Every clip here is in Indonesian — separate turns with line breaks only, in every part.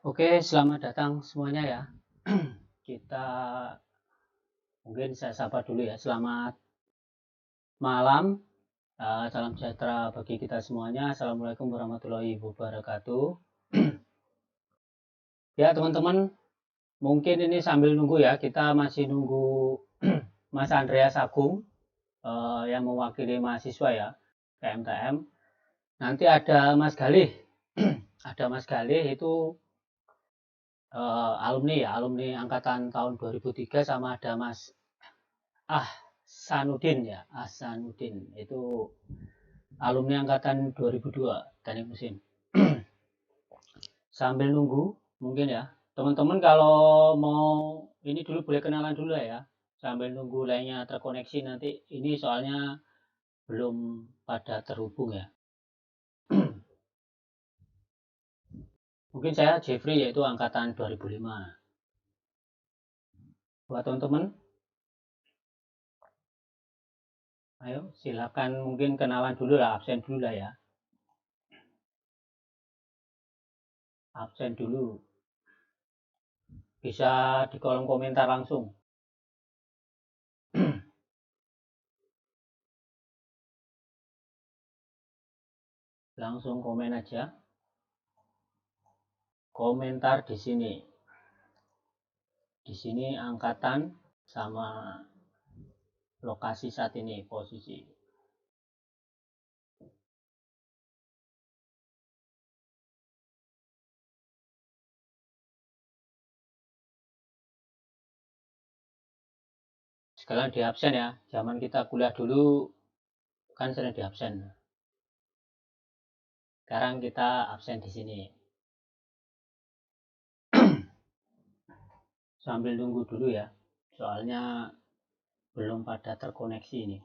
Oke, selamat datang semuanya ya. Kita mungkin saya sapa dulu ya. Selamat malam, salam sejahtera bagi kita semuanya. Assalamualaikum warahmatullahi wabarakatuh. Ya teman-teman, mungkin ini sambil nunggu ya. Kita masih nunggu Mas Andreas Agung yang mewakili mahasiswa ya, KMTM. Nanti ada Mas Galih. Ada Mas Galih itu alumni angkatan tahun 2003, sama ada Mas Ahsanuddin itu alumni angkatan 2002 teknik mesin. Sambil nunggu mungkin ya teman-teman, kalau mau ini dulu boleh kenalan dulu ya, sambil nunggu lainnya terkoneksi. Nanti ini soalnya belum pada terhubung ya. Mungkin saya Jeffrey, yaitu angkatan 2005. Buat teman-teman, ayo silakan mungkin kenalan dulu lah, absen dulu lah ya. Absen dulu. Bisa di kolom komentar langsung. Langsung komen aja. Komentar di sini. Di sini angkatan sama lokasi saat ini, posisi. Sekalian di absen ya. Zaman kita kuliah dulu kan sering di absen. Sekarang kita absen di sini. Sambil nunggu dulu ya. Soalnya belum pada terkoneksi ini.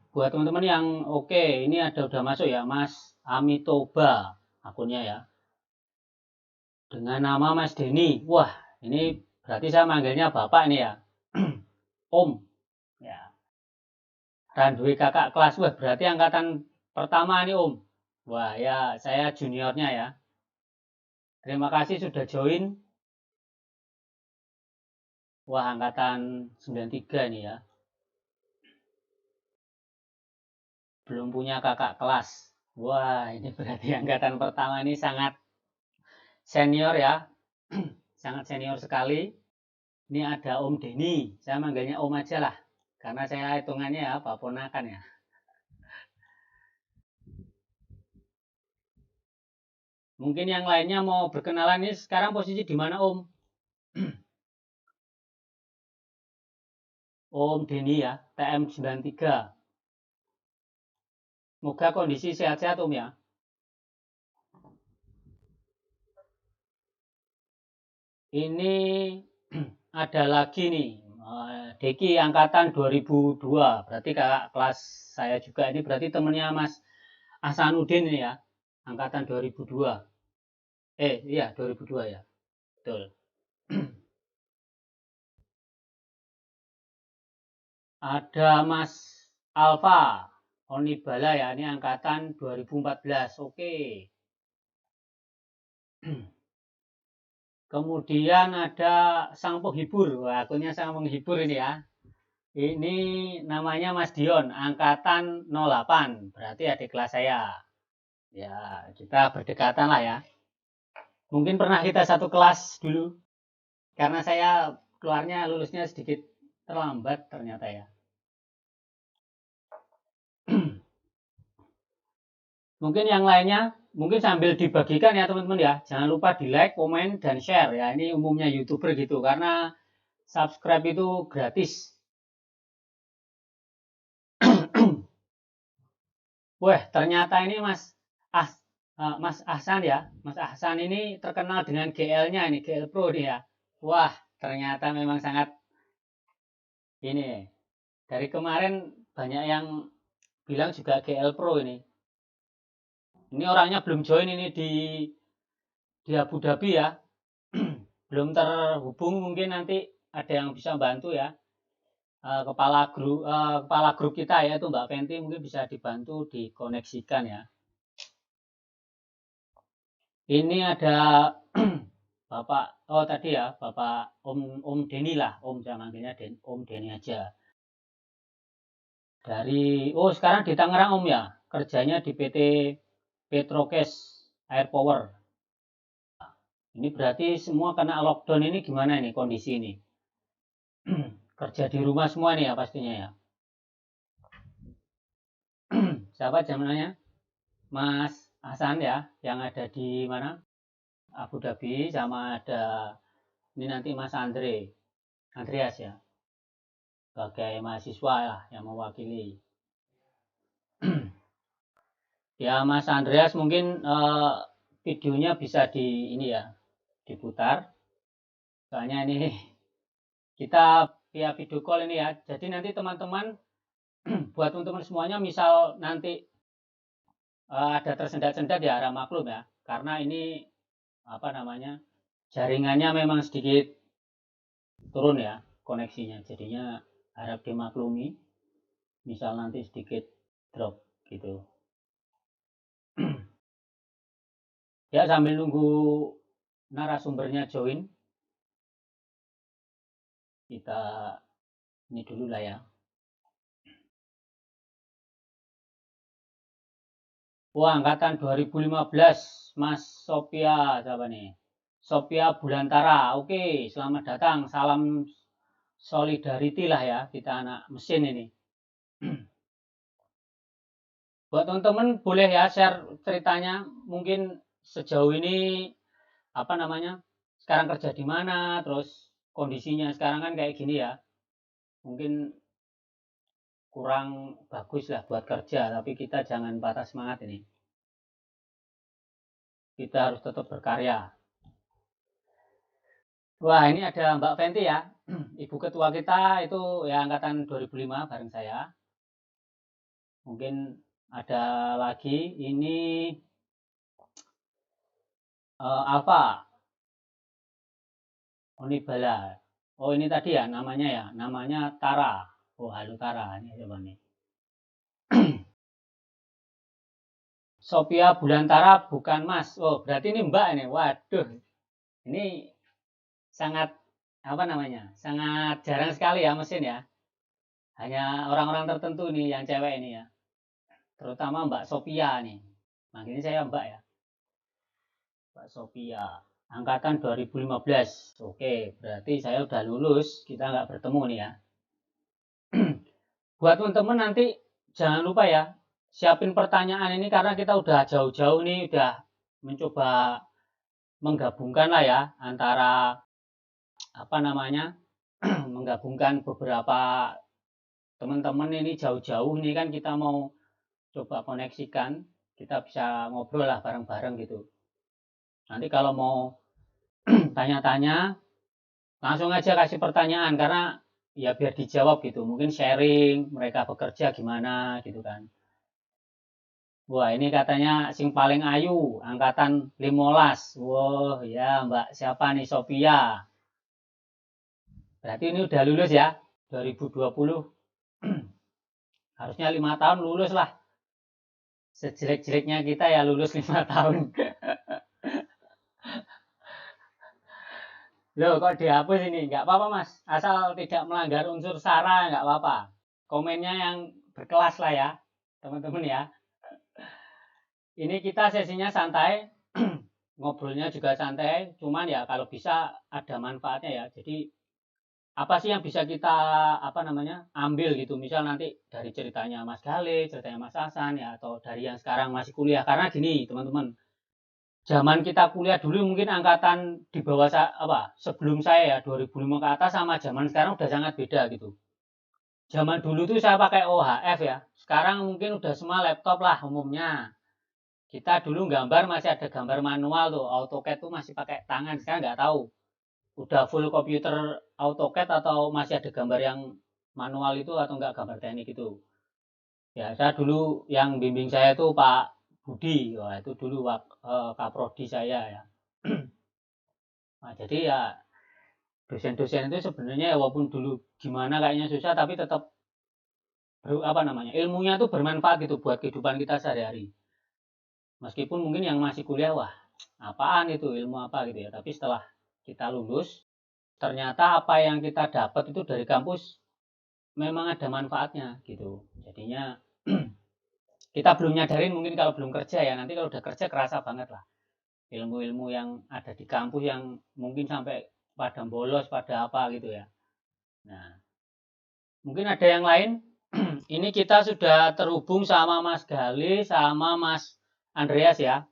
Buat teman-teman yang oke, ini udah masuk ya, Mas Amitoba akunnya ya. Dengan nama Mas Denny. Wah, ini berarti saya manggilnya Bapak ini ya. Om. Ya. Randuwe kakak kelas. Wah, berarti angkatan pertama nih Om. Wah, ya saya juniornya ya. Terima kasih sudah join. Wah, angkatan 93 ini ya. Belum punya kakak kelas. Wah, ini berarti angkatan pertama ini sangat senior ya. Sangat senior sekali. Ini ada Om Denny. Saya manggilnya Om aja lah. Karena saya hitungannya ya, Pak Ponakan ya. Mungkin yang lainnya mau berkenalan, ini sekarang posisi di mana Om? Om Denny ya, TM 93. Semoga kondisi sehat-sehat Om ya. Ini ada lagi nih, Deki angkatan 2002. Berarti kakak kelas saya juga. Ini berarti temennya Mas Ahsanuddin ini ya, angkatan 2002. Iya 2002 ya, betul. Ada Mas Alfa Onibala ya, ini angkatan 2014. Oke. Kemudian ada sang penghibur. Wah, akunnya sang penghibur ini ya. Ini namanya Mas Dion, angkatan 08. Berarti adik kelas saya. Ya, kita berdekatan lah ya. Mungkin pernah kita satu kelas dulu. Karena saya keluarnya lulusnya sedikit terlambat ternyata ya. Mungkin yang lainnya, mungkin sambil dibagikan ya teman-teman ya. Jangan lupa di like, komen, dan share ya. Ini umumnya YouTuber gitu. Karena subscribe itu gratis. Wah, ternyata ini Mas Ahsan ya. Mas Ahsan ini terkenal dengan GL-nya ini, GL Pro nih ya. Wah, ternyata memang sangat ini. Dari kemarin banyak yang bilang juga GL Pro ini. Ini orangnya belum join ini di di Abu Dhabi ya. Belum terhubung, mungkin nanti ada yang bisa bantu ya. Kepala grup kita ya, itu Mbak Fenty, mungkin bisa dibantu dikoneksikan ya. Ini ada Bapak, tadi ya, Bapak Om Denny lah, Om, saya manggilnya Om Denny aja. Sekarang di Tangerang Om ya, kerjanya di PT Petrokes Air Power. Ini berarti semua kena lockdown, ini gimana ini kondisi ini? Kerja di rumah semua nih ya pastinya ya. Siapa namanya? Mas Hasan ya, yang ada di mana? Abu Dhabi, sama ada ini nanti Mas Andreas ya, sebagai mahasiswa lah yang mewakili. Ya Mas Andreas mungkin videonya bisa diputar. Soalnya ini kita via video call ini ya. Jadi nanti teman-teman buat teman-teman semuanya, misal nanti ada tersendat-sendat ya, harap maklum ya. Karena ini jaringannya memang sedikit turun ya koneksinya. Jadinya harap dimaklumi. Misal nanti sedikit drop gitu. Ya sambil nunggu narasumbernya join, kita ini dulu lah ya. Angkatan 2015, Mas Sophia, siapa nih? Sophia Bulantara. Oke, selamat datang. Salam solidarity lah ya, kita anak mesin ini. Buat teman-teman boleh ya share ceritanya, mungkin sejauh ini sekarang kerja di mana, terus kondisinya sekarang kan kayak gini ya. Mungkin kurang bagus lah buat kerja, tapi kita jangan patah semangat ini. Kita harus tetap berkarya. Wah, ini ada Mbak Fenty ya. Ibu ketua kita itu ya angkatan 2005 bareng saya. Mungkin ada lagi ini Alfa Onibala. Ini tadi ya namanya Tara. Halo Tara, ini coba nih. Sophia Bulantara bukan Mas. Berarti ini Mbak ini. Waduh. Ini sangat sangat jarang sekali ya mesin ya. Hanya orang-orang tertentu nih yang cewek ini ya. Terutama Mbak Sophia nih. Manggilnya saya Mbak ya. Mbak Sophia. Angkatan 2015. Oke, berarti saya udah lulus. Kita nggak bertemu nih ya. Buat teman-teman nanti jangan lupa ya, siapin pertanyaan ini karena kita udah jauh-jauh nih, udah mencoba menggabungkan lah ya antara menggabungkan beberapa teman-teman ini jauh-jauh nih kan, kita mau coba koneksikan, kita bisa ngobrol lah bareng-bareng gitu. Nanti kalau mau tanya-tanya langsung aja kasih pertanyaan, karena ya biar dijawab gitu, mungkin sharing mereka bekerja gimana gitu kan. Wah, ini katanya sing paling ayu angkatan 15. Wah ya, Mbak siapa nih? Sophia. Berarti ini udah lulus ya 2020. Harusnya 5 tahun lulus lah. Sejelek-jeleknya kita ya lulus 5 tahun. Loh, kok dihapus ini? Nggak apa-apa Mas, asal tidak melanggar unsur SARA nggak apa-apa. Komennya yang berkelas lah ya teman-teman ya. Ini kita sesinya santai, ngobrolnya juga santai, cuman ya kalau bisa ada manfaatnya ya. Jadi apa sih yang bisa kita ambil gitu, misal nanti dari ceritanya Mas Gale, ceritanya Mas Hasan ya, atau dari yang sekarang masih kuliah. Karena gini teman-teman, zaman kita kuliah dulu mungkin angkatan di bawah sebelum saya ya 2005 ke atas sama zaman sekarang udah sangat beda gitu. Zaman dulu tuh saya pakai OHF ya, sekarang mungkin udah semua laptop lah umumnya. Kita dulu gambar masih ada gambar manual tuh, AutoCAD tuh masih pakai tangan. Sekarang nggak tahu udah full komputer AutoCAD atau masih ada gambar yang manual itu atau enggak, gambar teknik itu. Ya saya dulu yang bimbing saya itu Pak Budi. Wah itu dulu kaprodi saya ya. Nah, jadi ya dosen-dosen itu sebenarnya walaupun dulu gimana kayaknya susah, tapi tetap ilmunya tuh bermanfaat gitu buat kehidupan kita sehari-hari. Meskipun mungkin yang masih kuliah, wah apaan itu, ilmu apa gitu ya. Tapi setelah kita lulus, ternyata apa yang kita dapat itu dari kampus memang ada manfaatnya gitu. Jadinya kita belum nyadarin mungkin kalau belum kerja ya, nanti kalau udah kerja kerasa banget lah. Ilmu-ilmu yang ada di kampus yang mungkin sampai pada bolos, pada apa gitu ya. Nah, mungkin ada yang lain. Ini kita sudah terhubung sama Mas Gali, sama Mas Andreas ya.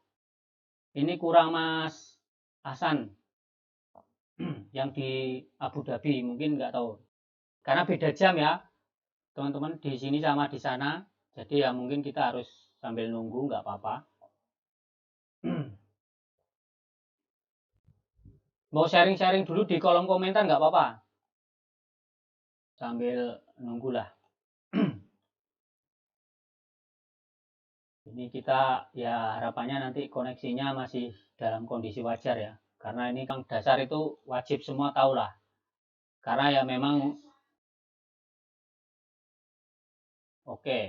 Ini kurang Mas Hasan yang di Abu Dhabi, mungkin nggak tahu. Karena beda jam ya, teman-teman, di sini sama di sana. Jadi ya mungkin kita harus sambil nunggu, nggak apa-apa. Mau sharing-sharing dulu di kolom komentar nggak apa-apa. Sambil nunggulah. Ini kita ya harapannya nanti koneksinya masih dalam kondisi wajar ya. Karena ini kan dasar itu wajib semua tahu lah. Karena ya memang oke.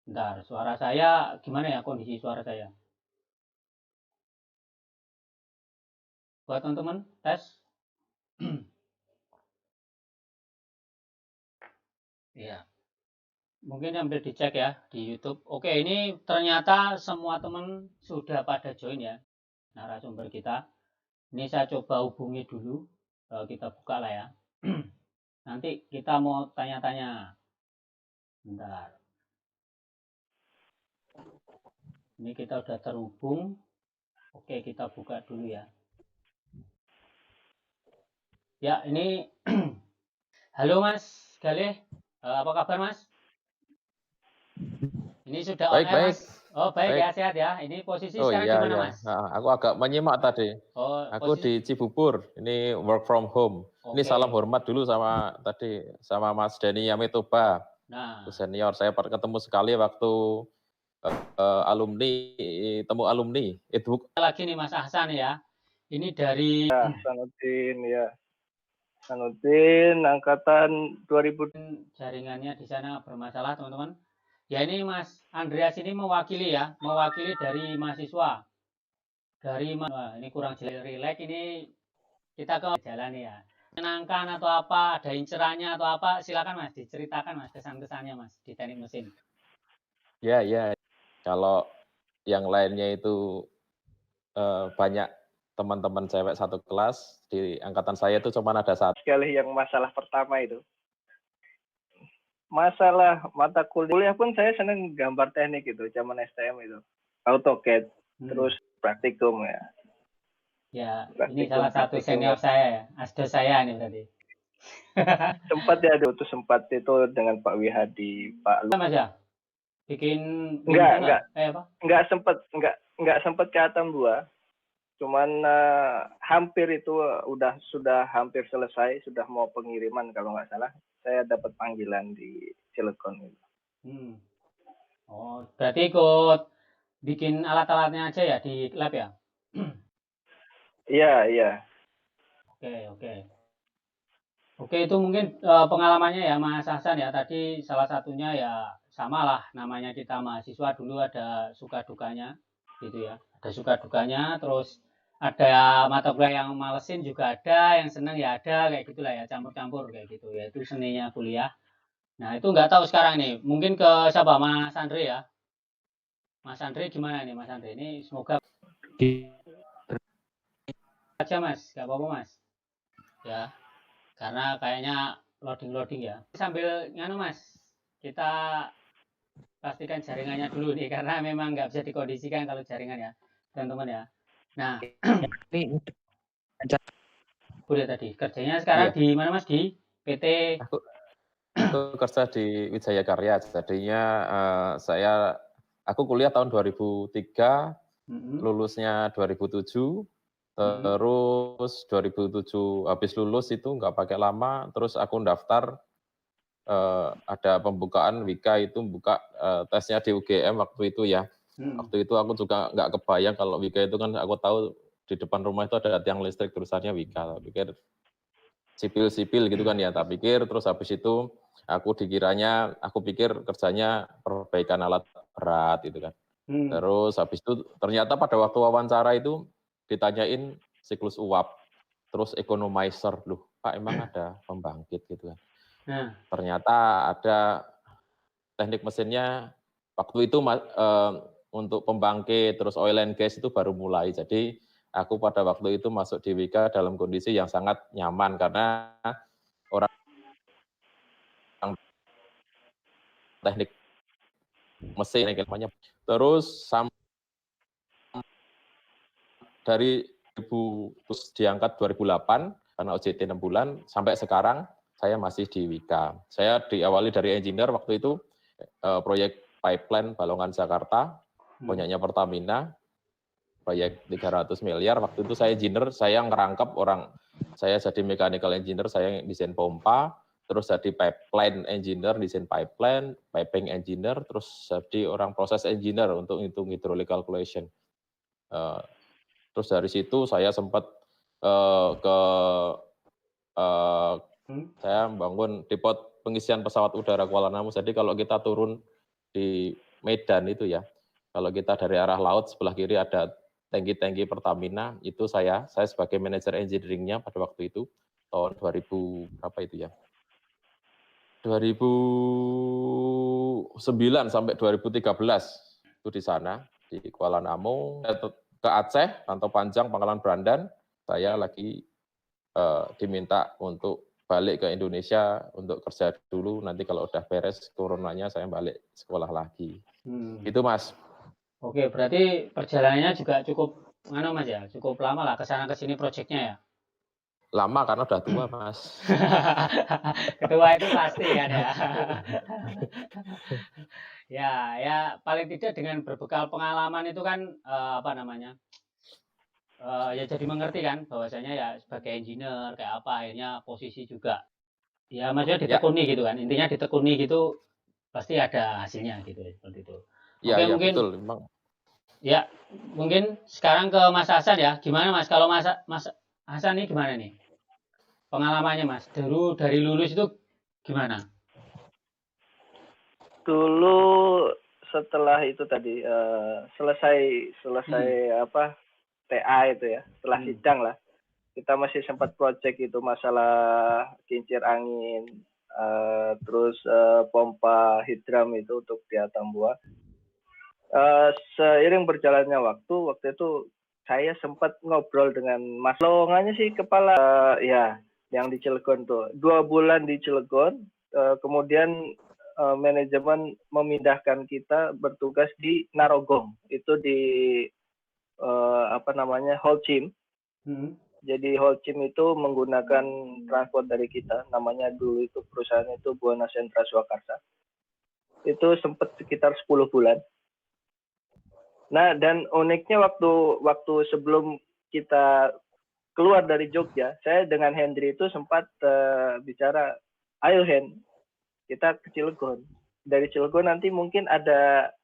Bentar, suara saya gimana ya kondisi suara saya? Buat teman-teman, tes. Iya. Mungkin sambil dicek ya di YouTube. Oke, ini ternyata semua teman sudah pada join ya narasumber kita. Ini saya coba hubungi dulu. Kita buka lah ya. Nanti kita mau tanya-tanya. Bentar. Ini kita udah terhubung. Oke, kita buka dulu ya. Ya, ini halo Mas Galih. Apa kabar Mas? Ini sudah on air Mas. Oh baik ya, sehat ya. Ini posisi sekarang di mana Mas?
Nah, aku agak menyimak tadi. Aku di Cibubur. Ini work from home. Ini salam hormat dulu sama Mas Denny Amitoba.
Nah,
senior saya ketemu sekali waktu temu alumni. Itu
lagi nih Mas Ahsan ya. Ini dari
Sanudin angkatan 2000.
Jaringannya di sana bermasalah teman-teman. Ya ini Mas Andreas ini mewakili dari mahasiswa. Ini kurang jelas, relax, ini kita ke jalan ya. Menyenangkan atau apa, ada incerannya atau apa, silakan Mas diceritakan Mas kesan-kesannya Mas di teknik mesin.
Ya. Kalau yang lainnya itu banyak teman-teman cewek satu kelas, di angkatan saya itu cuma ada satu.
Sekali yang masalah pertama itu. Masalah mata kuliah pun saya senang gambar teknik itu, zaman STM itu. AutoCAD, terus praktikum ya.
Ya, ini salah satu senior saya ya, asdos saya nih tadi.
sempat itu dengan Pak Wihadi, Pak Lu.
Mas ya? Bikin
enggak sempat ke Atam 2. Cuman hampir itu sudah hampir selesai, sudah mau pengiriman kalau nggak salah. Saya dapat panggilan di Cilegon itu.
Oh, berarti ikut bikin alat-alatnya aja ya di lab ya?
Iya.
Oke, itu mungkin pengalamannya ya Mas Hasan ya. Tadi salah satunya ya sama lah, namanya kita mahasiswa dulu ada suka dukanya gitu ya. Ada suka dukanya, terus ada mata kuliah yang malesin juga ada, yang seneng ya ada, kayak gitulah ya, campur-campur kayak gitu ya. Itu seninya kuliah. Nah, itu nggak tahu sekarang nih. Mungkin ke siapa? Mas Andre ya. Mas Andre gimana nih Mas Andre? Ini semoga aja Mas, nggak apa-apa Mas. Ya. Karena kayaknya loading ya. Sambil nganu Mas, kita pastikan jaringannya dulu nih, karena memang nggak bisa dikondisikan kalau jaringan ya, teman-teman ya. Nah, udah tadi kerjanya sekarang di mana Mas? Di PT?
Aku kerja di Wijaya Karya. Jadinya aku kuliah tahun 2003, lulusnya 2007. Terus 2007 habis lulus itu nggak pakai lama, terus aku daftar, ada pembukaan Wika itu buka tesnya di UGM waktu itu ya. Waktu itu aku juga nggak kebayang kalau Wika itu kan aku tahu di depan rumah itu ada tiang listrik tulisannya Wika. Tak pikir sipil gitu kan ya. Tak pikir terus habis itu aku pikir kerjanya perbaikan alat berat gitu kan. Terus habis itu ternyata pada waktu wawancara itu ditanyain siklus uap, terus economizer. Loh, Pak emang ada pembangkit gitu kan. Ternyata ada teknik mesinnya waktu itu untuk pembangkit, terus oil and gas itu baru mulai. Jadi aku pada waktu itu masuk di Wika dalam kondisi yang sangat nyaman karena orang teknik mesin namanya. Terus dari 2000 terus diangkat 2008 karena OJT 6 bulan sampai sekarang saya masih di Wika. Saya diawali dari engineer waktu itu proyek pipeline Balongan Jakarta, punyanya Pertamina, proyek 300 miliar. Waktu itu saya engineer, saya ngerangkap orang, saya jadi mechanical engineer, saya desain pompa, terus jadi pipeline engineer, desain pipeline, piping engineer, terus jadi orang proses engineer untuk hitung hydraulic calculation. Terus dari situ saya sempat saya membangun depot pengisian pesawat udara Kuala Namu. Jadi kalau kita turun di Medan itu ya, kalau kita dari arah laut sebelah kiri ada tangki-tangki Pertamina, itu saya sebagai manajer engineering-nya pada waktu itu tahun 2000 berapa itu ya? 2009 sampai 2013 itu di sana di Kuala Namu. Ke Aceh, Rantau Panjang, Pangkalan Brandan, saya lagi diminta untuk balik ke Indonesia untuk kerja dulu, nanti kalau udah beres coronanya saya balik sekolah lagi. Itu Mas.
Oke, berarti perjalanannya juga cukup Mas ya, cukup lama lah kesana kesini proyeknya ya?
Lama karena udah tua Mas.
Ketua itu pasti kan ya. Ya paling tidak dengan berbekal pengalaman itu kan ya jadi mengerti kan bahwasanya ya sebagai engineer kayak apa akhirnya posisi juga ya maksudnya ditekuni gitu kan, intinya ditekuni gitu pasti ada hasilnya gitu seperti itu.
Oke,
mungkin
betul memang.
Ya mungkin sekarang ke Mas Hasan ya, gimana Mas kalau Mas Hasan nih gimana nih pengalamannya Mas dari lulus itu gimana?
Dulu setelah itu tadi selesai TA itu ya, setelah sidang lah, kita masih sempat project itu masalah kincir angin, terus pompa hidram itu untuk di Atambua. Seiring berjalannya waktu itu saya sempat ngobrol dengan Mas lowongannya sih kepala ya yang di Cilegon tuh 2 bulan di Cilegon, kemudian manajemen memindahkan kita bertugas di Narogong, itu di Holcim. Jadi Holcim itu menggunakan transport dari kita, namanya dulu itu perusahaan itu Buana Sentra Swakarsa. Itu sempat sekitar 10 bulan. Nah, dan uniknya waktu sebelum kita keluar dari Jogja, saya dengan Hendri itu sempat bicara, ayo Hen, kita ke Cilegon. Dari Cilegon nanti mungkin ada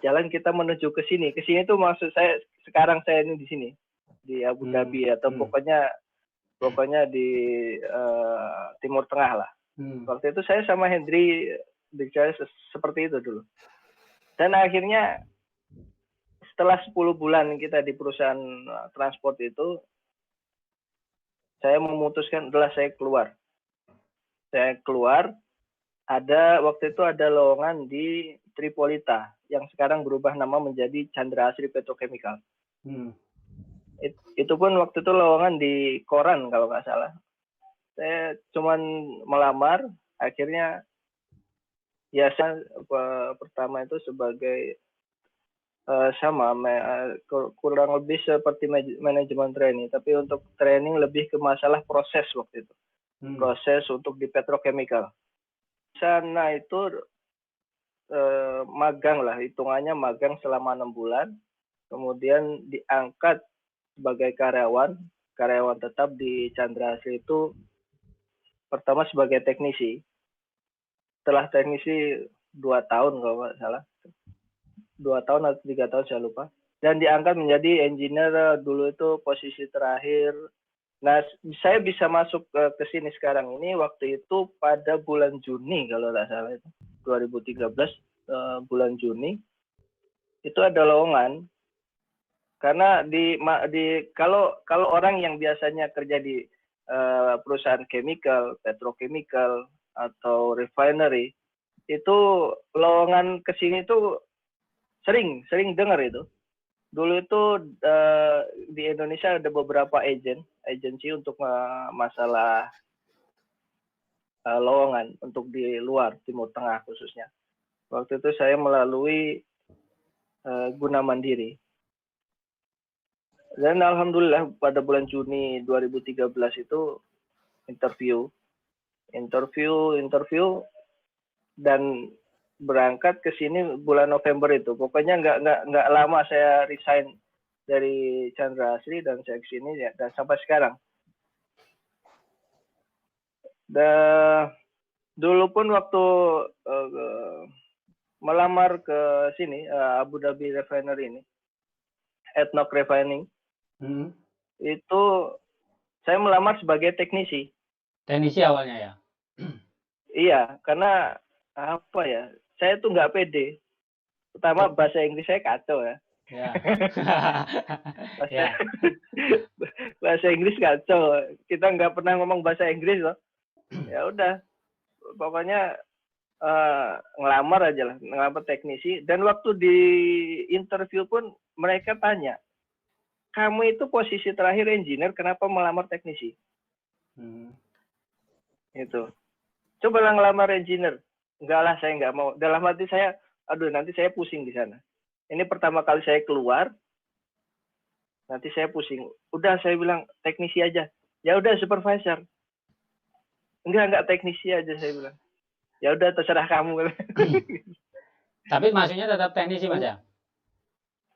jalan kita menuju ke sini. Ke sini tuh maksud saya sekarang saya ini di sini di Abu Dhabi atau pokoknya di Timur Tengah lah. Waktu itu saya sama Hendri bicara seperti itu dulu. Dan akhirnya setelah 10 bulan kita di perusahaan transport itu, saya memutuskan adalah saya keluar. Waktu itu ada lowongan di Tripolita yang sekarang berubah nama menjadi Chandra Asri Petrochemical. Itu pun waktu itu lowongan di koran kalau nggak salah. Saya cuman melamar, akhirnya ya saya pertama itu sebagai kurang lebih seperti manajemen training, tapi untuk training lebih ke masalah proses waktu itu. Proses untuk di petrochemical. Sana itu magang lah, hitungannya magang selama 6 bulan, kemudian diangkat sebagai karyawan tetap di Chandra Asri itu pertama sebagai teknisi. Setelah teknisi 2 tahun kalau nggak salah. tahun atau 3 tahun saya lupa. Dan diangkat menjadi engineer dulu itu posisi terakhir. Nah, saya bisa masuk ke sini sekarang ini waktu itu pada bulan Juni kalau tidak salah itu. 2013 bulan Juni itu ada lowongan. Karena kalau orang yang biasanya kerja di perusahaan chemical, petrochemical atau refinery itu lowongan ke sini tuh sering dengar itu. Dulu itu di Indonesia ada beberapa agensi untuk masalah lowongan untuk di luar Timur Tengah khususnya. Waktu itu saya melalui Guna Mandiri. Dan alhamdulillah pada bulan Juni 2013 itu interview dan berangkat ke sini bulan November itu. Pokoknya nggak lama saya resign dari Chandra Asri dan saya kesini ya, dan sampai sekarang. Dulu pun waktu melamar ke sini Abu Dhabi Refinery ini, ADNOC Refining, itu saya melamar sebagai teknisi.
Teknisi awalnya ya?
Iya, karena apa ya? Saya tuh nggak pede. Pertama bahasa Inggris saya kacau ya. Bahasa Inggris kacau. Kita nggak pernah ngomong bahasa Inggris loh. Ya udah, pokoknya ngelamar aja lah, ngelamar teknisi. Dan waktu di interview pun mereka tanya, kamu itu posisi terakhir engineer, kenapa melamar teknisi? Itu. Cobalah ngelamar engineer. Enggak lah, saya nggak mau. Dalam hati saya, aduh nanti saya pusing di sana. Ini pertama kali saya keluar, nanti saya pusing. Udah saya bilang teknisi aja. Ya udah supervisor. Enggak teknisi aja saya bilang. Ya udah terserah kamu.
Tapi maksudnya tetap teknisi Mas ya?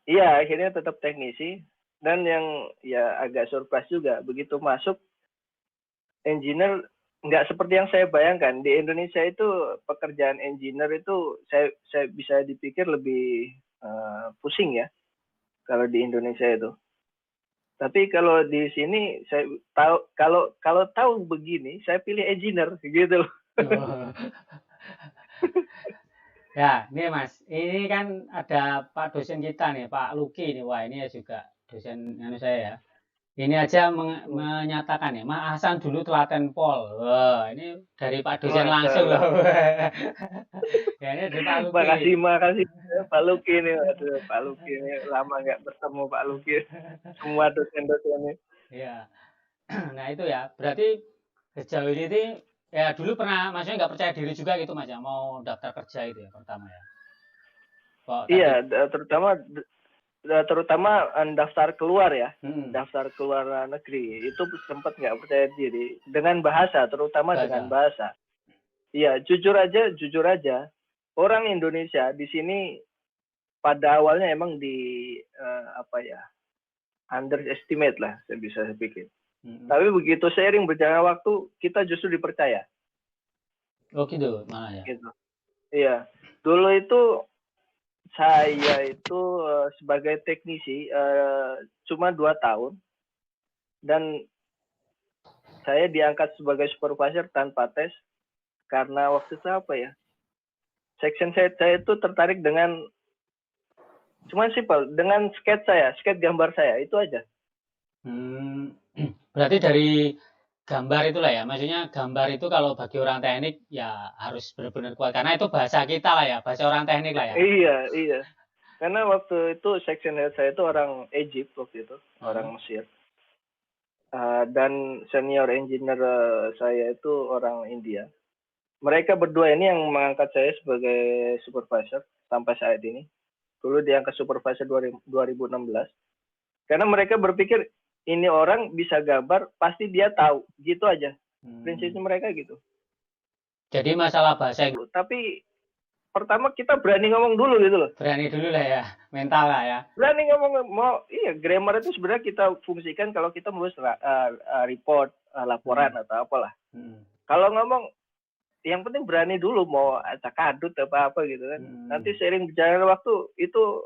Iya, akhirnya tetap teknisi. Dan yang ya agak surprise juga, begitu masuk engineer nggak seperti yang saya bayangkan. Di Indonesia itu pekerjaan engineer itu saya bisa dipikir lebih pusing ya kalau di Indonesia itu. Tapi kalau di sini saya tahu kalau tahu begini saya pilih engineer gitu loh.
Ya, ini Mas, ini kan ada Pak dosen kita nih, Pak Luki nih. Wah, ini juga dosen saya ya. Ini aja menyatakan ya, Mas Hasan dulu telaten Pol. Wah, ini dari Pak dosen langsung loh. Ya, ini dari Pak Luki.
Makasih Pak Luki nih. Aduh, Pak Luki ini lama nggak bertemu Pak Luki. Semua dosen-dosennya.
Iya. Nah, itu ya. Berarti sejauh ini ya dulu pernah maksudnya nggak percaya diri juga gitu Mas ya, mau daftar kerja itu ya pertama ya.
Iya, terutama daftar keluar ya, daftar keluar negeri itu sempat nggak percaya diri dengan bahasa, terutama dengan bahasa. Iya, jujur aja, orang Indonesia di sini pada awalnya emang underestimate lah, saya bisa pikir. Tapi begitu seiring berjalan waktu, kita justru dipercaya.
Oh gitu, malah ya.
Gitu. Iya, dulu itu saya itu sebagai teknisi cuma 2 tahun dan saya diangkat sebagai supervisor tanpa tes karena waktu itu apa ya, section saya itu tertarik dengan cuma simpel dengan sketch gambar saya itu aja.
Berarti dari gambar itulah ya, maksudnya gambar itu kalau bagi orang teknik ya harus benar-benar kuat karena itu bahasa kita lah ya, bahasa orang teknik lah ya.
Iya. Karena waktu itu section head saya itu orang Egypt waktu itu, orang Mesir. Dan senior engineer saya itu orang India. Mereka berdua ini yang mengangkat saya sebagai supervisor sampai saat ini. Dulu diangkat supervisor 2016. Karena mereka berpikir ini orang bisa gambar, pasti dia tahu. Gitu aja. Prinsipnya mereka gitu.
Jadi masalah bahasa Inggris.
Tapi pertama kita berani ngomong dulu gitu loh.
Berani dulu lah ya, mental lah ya.
Berani ngomong, grammar itu sebenarnya kita fungsikan kalau kita menulis report, laporan atau apalah. Kalau ngomong, yang penting berani dulu mau acak adut apa gitu kan. Nanti seiring berjalannya waktu itu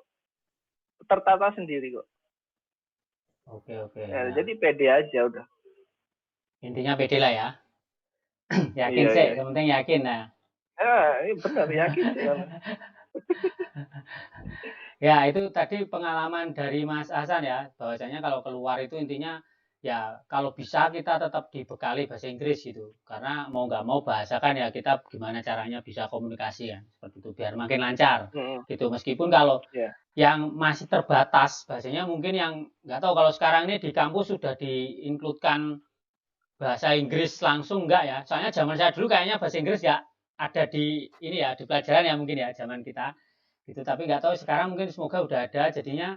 tertata sendiri kok.
Oke.
Ya, jadi pede aja udah.
Intinya pede lah ya. Yakin sih, yang penting yakin nah.
Ini benar yakin sih.
Ya itu tadi pengalaman dari Mas Hasan ya, bahwasanya kalau keluar itu intinya ya kalau bisa kita tetap dibekali bahasa Inggris gitu, karena mau nggak mau bahasa kan ya kita gimana caranya bisa komunikasi kan, seperti itu biar makin lancar gitu. Meskipun kalau yang masih terbatas bahasanya mungkin yang nggak tahu kalau sekarang ini di kampus sudah di-include-kan bahasa Inggris langsung enggak ya, soalnya zaman saya dulu kayaknya bahasa Inggris ya ada di ini ya di pelajaran ya mungkin ya zaman kita gitu, tapi nggak tahu sekarang mungkin semoga udah ada jadinya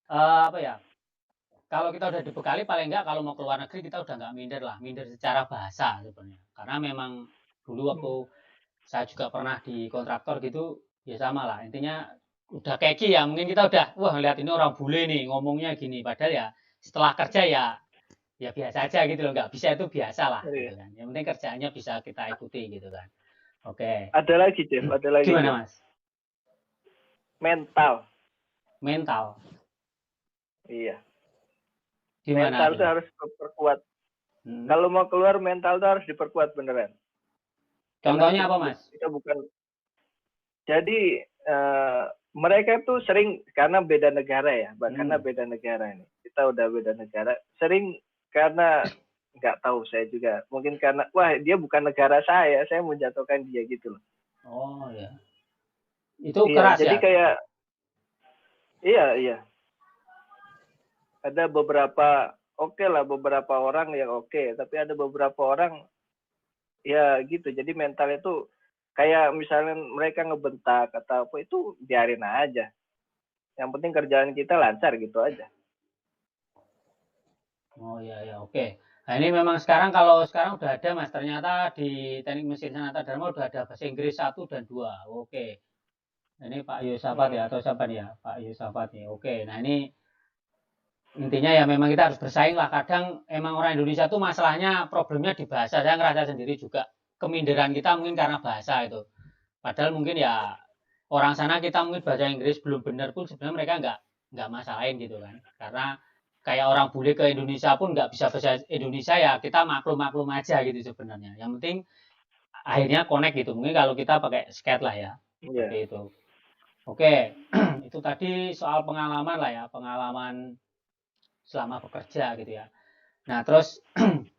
apa ya, kalau kita udah dibekali paling nggak kalau mau keluar negeri kita udah nggak minder secara bahasa sebenarnya, karena memang dulu waktu saya juga pernah di kontraktor gitu ya sama lah, intinya udah keki ya mungkin kita udah wah lihat ini orang bule nih ngomongnya gini, padahal ya setelah kerja ya biasa aja gitu loh, nggak bisa itu biasa lah gitu kan, yang penting kerjaannya bisa kita ikuti gitu kan. Oke.
Ada lagi Jeff, ada lagi.
Gimana Mas? Mental.
Iya.
Gimana
mental itu harus diperkuat. Kalau mau keluar mental itu harus diperkuat beneran.
Contohnya apa Mas?
Kita bukan. Jadi mereka itu sering karena beda negara ya, karena beda negara ini. Kita udah beda negara. Sering karena nggak tahu saya juga. Mungkin karena wah dia bukan negara saya menjatuhkan dia gitu loh.
Oh ya. Itu keras
jadi
ya?
Kayak iya. Ada beberapa beberapa orang yang tapi ada beberapa orang ya gitu. Jadi mental itu kayak misalnya mereka ngebentak atau apa itu biarin aja. Yang penting kerjaan kita lancar gitu aja.
Oh ya oke. Nah ini memang sekarang udah ada Mas, ternyata di Teknik Mesin Sanata Dharma udah ada bahasa Inggris 1 dan 2. Oke. Ini Pak Yosafat ya atau siapa nih ya? Pak Yosafat nih. Oke. Nah ini intinya ya memang kita harus bersaing lah. Kadang emang orang Indonesia tuh masalahnya problemnya di bahasa. Saya ngerasa sendiri juga keminderan kita mungkin karena bahasa itu. Padahal mungkin ya orang sana kita mungkin bahasa Inggris belum benar pun sebenarnya mereka nggak masalahin gitu kan. Karena kayak orang bule ke Indonesia pun nggak bisa bahasa Indonesia ya kita maklum aja gitu sebenarnya. Yang penting akhirnya connect gitu. Mungkin kalau kita pakai skate lah ya. Seperti itu. Oke, itu tadi soal pengalaman lah ya, pengalaman selama bekerja gitu ya. Nah terus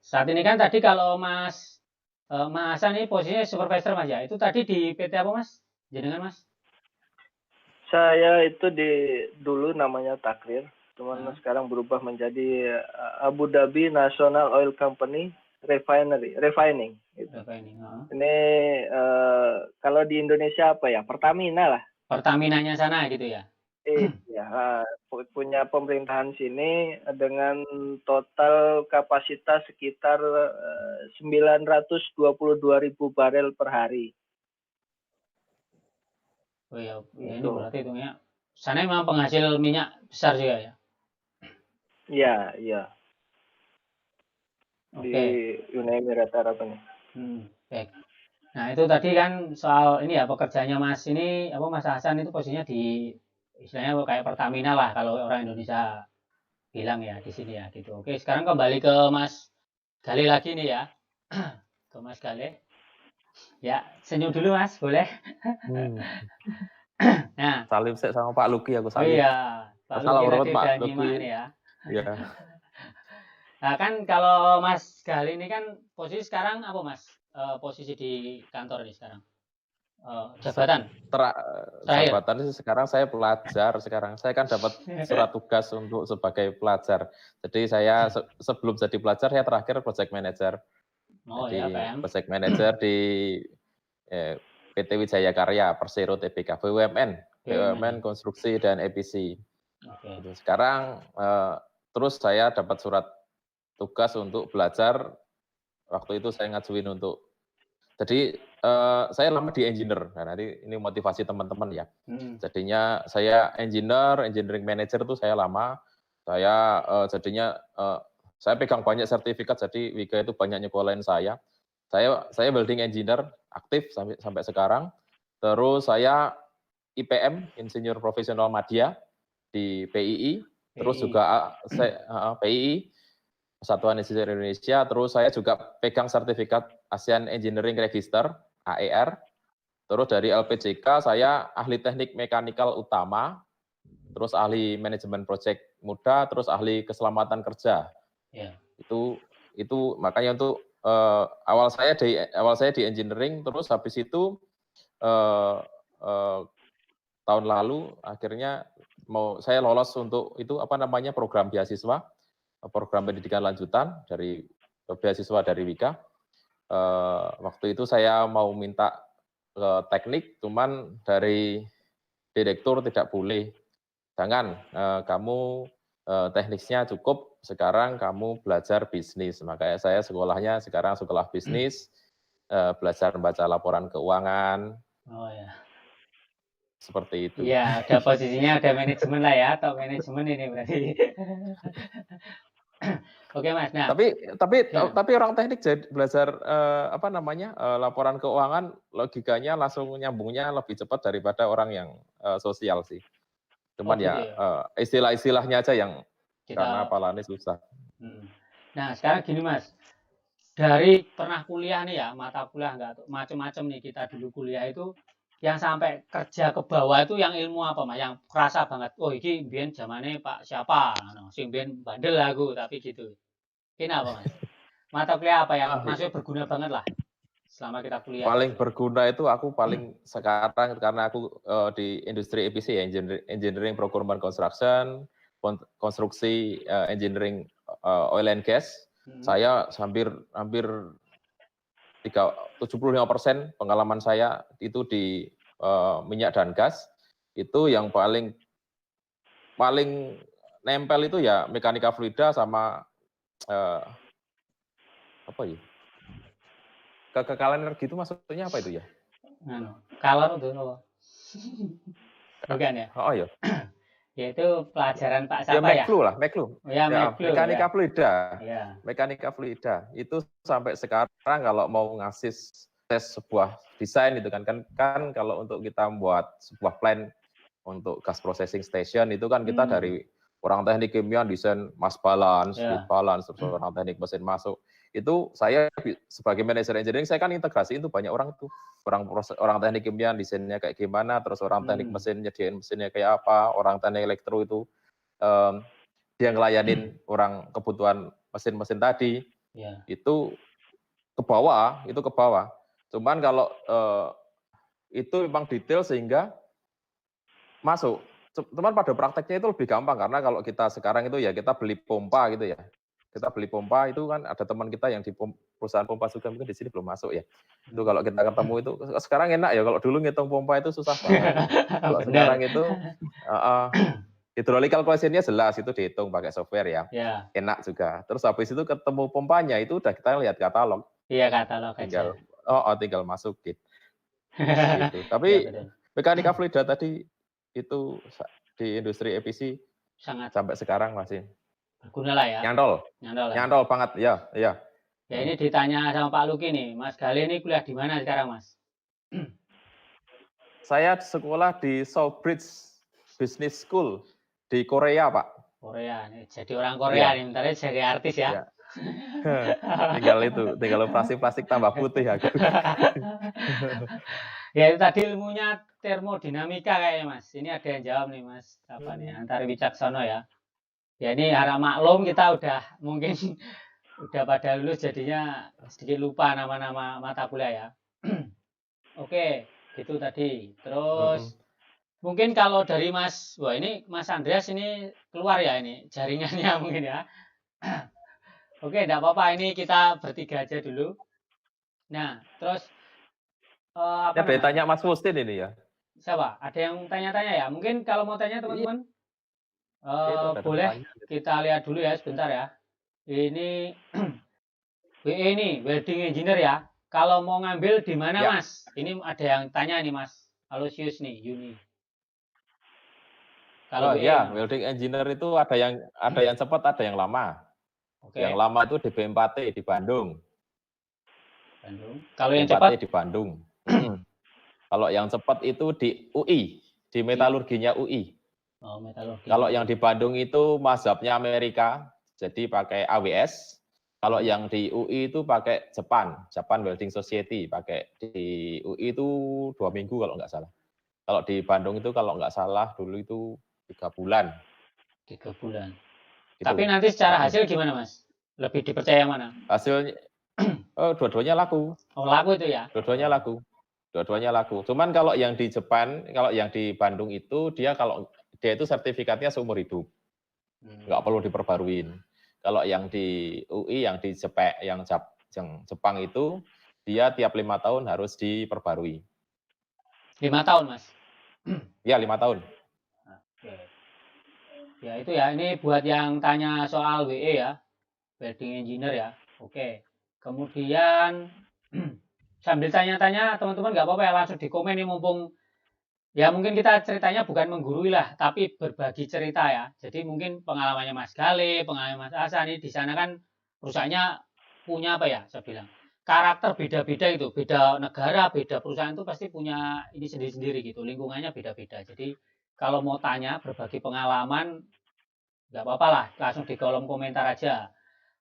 saat ini kan tadi kalau Mas Hasan ini posisinya supervisor Mas ya, itu tadi di PT apa Mas? Jenengan Mas?
Saya itu dulu namanya Takrir, cuman sekarang berubah menjadi Abu Dhabi National Oil Company Refining. Gitu. Ini kalau di Indonesia apa ya? Pertamina lah.
Pertaminanya sana gitu ya?
Iya, punya pemerintahan sini dengan total kapasitas sekitar 922.000 barel per hari.
Oh ya ini berarti hitungnya sana memang penghasil minyak besar juga ya?
Iya. Di Uni Emirat Arab ini.
Baik. Nah itu tadi kan soal ini ya pekerjaannya Mas ini apa Mas Hasan itu posisinya di istilahnya kayak Pertamina lah kalau orang Indonesia bilang ya di sini ya gitu. Oke sekarang kembali ke Mas Gale lagi nih ya. Ke Mas Gale. Ya senyum dulu Mas boleh.
Nah salim sama Pak Luki aku salim.
Oh iya Pak Luki tadi udah nyimak nih ya.
Iya.
Nah kan kalau Mas Gale ini kan posisi sekarang apa Mas? Posisi di kantor ini sekarang? Jabatan?
Jabatan itu sekarang saya pelajar. Sekarang saya kan dapat surat tugas untuk sebagai pelajar. Jadi saya sebelum jadi pelajar saya terakhir project manager. Jadi project manager di PT Wijaya Karya Persero Tbk BUMN Konstruksi dan EPC. Sekarang terus saya dapat surat tugas untuk belajar. Waktu itu saya ngajuin untuk, jadi saya lama di engineer, nah nanti ini motivasi teman-teman ya. Jadinya saya engineering manager itu saya lama, saya jadinya saya pegang banyak sertifikat, jadi Wiga itu banyak nyekolahin saya. Saya welding engineer aktif sampai sekarang. Terus saya IPM, Insinyur Profesional Madya di PII. Terus juga saya PII, Persatuan Engineer Indonesia. Terus saya juga pegang sertifikat ASEAN Engineering Register (AER). Terus dari LPJK saya ahli teknik mekanikal utama, terus ahli manajemen proyek muda, terus ahli keselamatan kerja.
Yeah.
Itu makanya untuk awal saya di engineering, terus habis itu tahun lalu akhirnya saya lolos untuk itu program beasiswa, program pendidikan lanjutan dari beasiswa dari Wika. Waktu itu saya mau minta ke teknik, cuman dari direktur tidak boleh. Jangan, kamu tekniknya cukup, sekarang kamu belajar bisnis. Makanya saya sekolahnya sekarang sekolah bisnis, belajar membaca laporan keuangan.
Oh ya.
Seperti itu.
Iya, ada posisinya ada manajemen lah ya, atau manajemen ini berarti. Oke Mas. Nah,
tapi orang teknik belajar laporan keuangan, logikanya langsung nyambungnya lebih cepat daripada orang yang sosial sih. Cuman istilah-istilahnya aja yang karena hafalannya susah.
Nah sekarang gini Mas, dari pernah kuliah nih ya, mata kuliah nggak macam-macam nih kita dulu kuliah itu, yang sampai kerja ke bawah itu yang ilmu apa Mas? Yang kerasa banget, oh ini biyen zamannya Pak siapa, sing biyen bandel aku, tapi gitu. Ini apa Mas? Mata kuliah apa yang maksudnya berguna banget lah selama kita kuliah?
Paling berguna itu aku paling sekarang karena aku di industri EPC ya, engineering procurement construction, konstruksi engineering oil and gas. Saya hampir 75% pengalaman saya itu di minyak dan gas. Itu yang paling nempel itu ya mekanika fluida sama kekekalan energi itu maksudnya apa itu ya?
Kalor itu apa? Bukan ya?
Oh iya.
Yaitu pelajaran Pak siapa ya?
Meklu.
Ya,
mekanika fluida.
Ya.
Mekanika fluida. Itu sampai sekarang kalau mau ngasih tes sebuah desain itu kan kalau untuk kita membuat sebuah plan untuk gas processing station itu kan kita dari orang teknik kimia desain mass balance, heat balance, terus orang teknik mesin masuk. Itu saya sebagai manajer engineering saya kan integrasi itu banyak orang tuh. Orang teknik kimia desainnya kayak gimana, terus orang teknik mesin nyediain mesinnya kayak apa, orang teknik elektro itu dia ngelayanin orang kebutuhan mesin-mesin tadi. Itu ke bawah. Cuman kalau itu memang detail sehingga masuk. Cuman pada prakteknya itu lebih gampang karena kalau kita sekarang itu ya kita beli pompa gitu ya. Kita beli pompa itu kan ada teman kita yang di perusahaan pompa juga mungkin di sini belum masuk ya. Itu kalau kita ketemu itu sekarang enak ya, kalau dulu ngitung pompa itu susah banget. Kalau sekarang itu hydraulic calculation-nya jelas itu dihitung pakai software ya. Enak juga. Terus habis itu ketemu pompanya itu udah kita lihat katalog.
Iya, katalog aja.
Tinggal masukin. Gitu. Tapi mekanika fluida tadi itu di industri EPC sangat sampai sekarang masih
berguna lah ya.
Nyantol banget ya.
Ya ini ditanya sama Pak Luki nih, Mas Gali ini kuliah di mana sekarang Mas?
Saya sekolah di Southbridge Business School di Korea Pak.
Korea, nih jadi orang Korea nih, bentar jadi artis ya.
tinggal operasi plastik tambah putih aku.
Ya itu tadi ilmunya termodinamika kayaknya Mas. Ini ada yang jawab nih Mas, apa nih, Antari Wicaksono ya. Ya ini harap maklum kita udah mungkin udah pada lulus jadinya sedikit lupa nama-nama mata kuliah ya. Oke, gitu tadi. Terus mungkin kalau dari Mas, wah ini Mas Andreas ini keluar ya ini jaringannya mungkin ya. Oke, enggak apa-apa, ini kita bertiga aja dulu. Nah, terus
ada yang tanya Mas Mustin ini ya.
Siapa? Ada yang tanya-tanya ya? Mungkin kalau mau tanya teman-teman boleh kita lihat dulu ya sebentar ya. Ini WE ini welding engineer ya. Kalau mau ngambil di mana Mas? Ini ada yang tanya nih Mas Aloysius nih, Yuni.
Kalau welding engineer itu ada yang cepat, ada yang lama. Yang lama itu di B4T di Bandung.
Bandung. Kalau yang
Tempatnya
cepat
di Bandung. Kalau yang cepat itu di UI, di metalurginya UI.
Oh, metalurgi.
Kalau yang di Bandung itu mazhabnya Amerika, jadi pakai AWS. Kalau yang di UI itu pakai Japan Welding Society. Pakai di UI itu 2 minggu kalau nggak salah. Kalau di Bandung itu kalau nggak salah dulu itu 3 bulan.
3 bulan.
Gitu.
Tapi nanti secara hasil gimana, Mas? Lebih dipercaya mana?
Hasilnya, dua-duanya laku.
Oh, laku itu ya?
Dua-duanya laku. Dua-duanya laku. Cuman kalau yang di Jepang, kalau yang di Bandung itu dia itu sertifikatnya seumur hidup, nggak perlu diperbaruin. Kalau yang di UI, yang di Jepang itu dia tiap 5 tahun harus diperbarui.
5 tahun, Mas?
Ya, 5 tahun.
Oke. Ya itu ya, ini buat yang tanya soal WE ya, welding engineer ya. Oke. Kemudian sambil tanya-tanya teman-teman nggak apa-apa ya, langsung di komen nih mumpung ya mungkin kita ceritanya bukan menggurui lah, tapi berbagi cerita ya. Jadi mungkin pengalamannya Mas Gale, pengalaman Mas Hasan ini di sana kan perusahaannya punya apa ya, saya bilang karakter beda-beda itu, beda negara, beda perusahaan itu pasti punya ini sendiri-sendiri gitu, lingkungannya beda-beda. Jadi kalau mau tanya berbagi pengalaman nggak apa-apa lah, langsung di kolom komentar aja.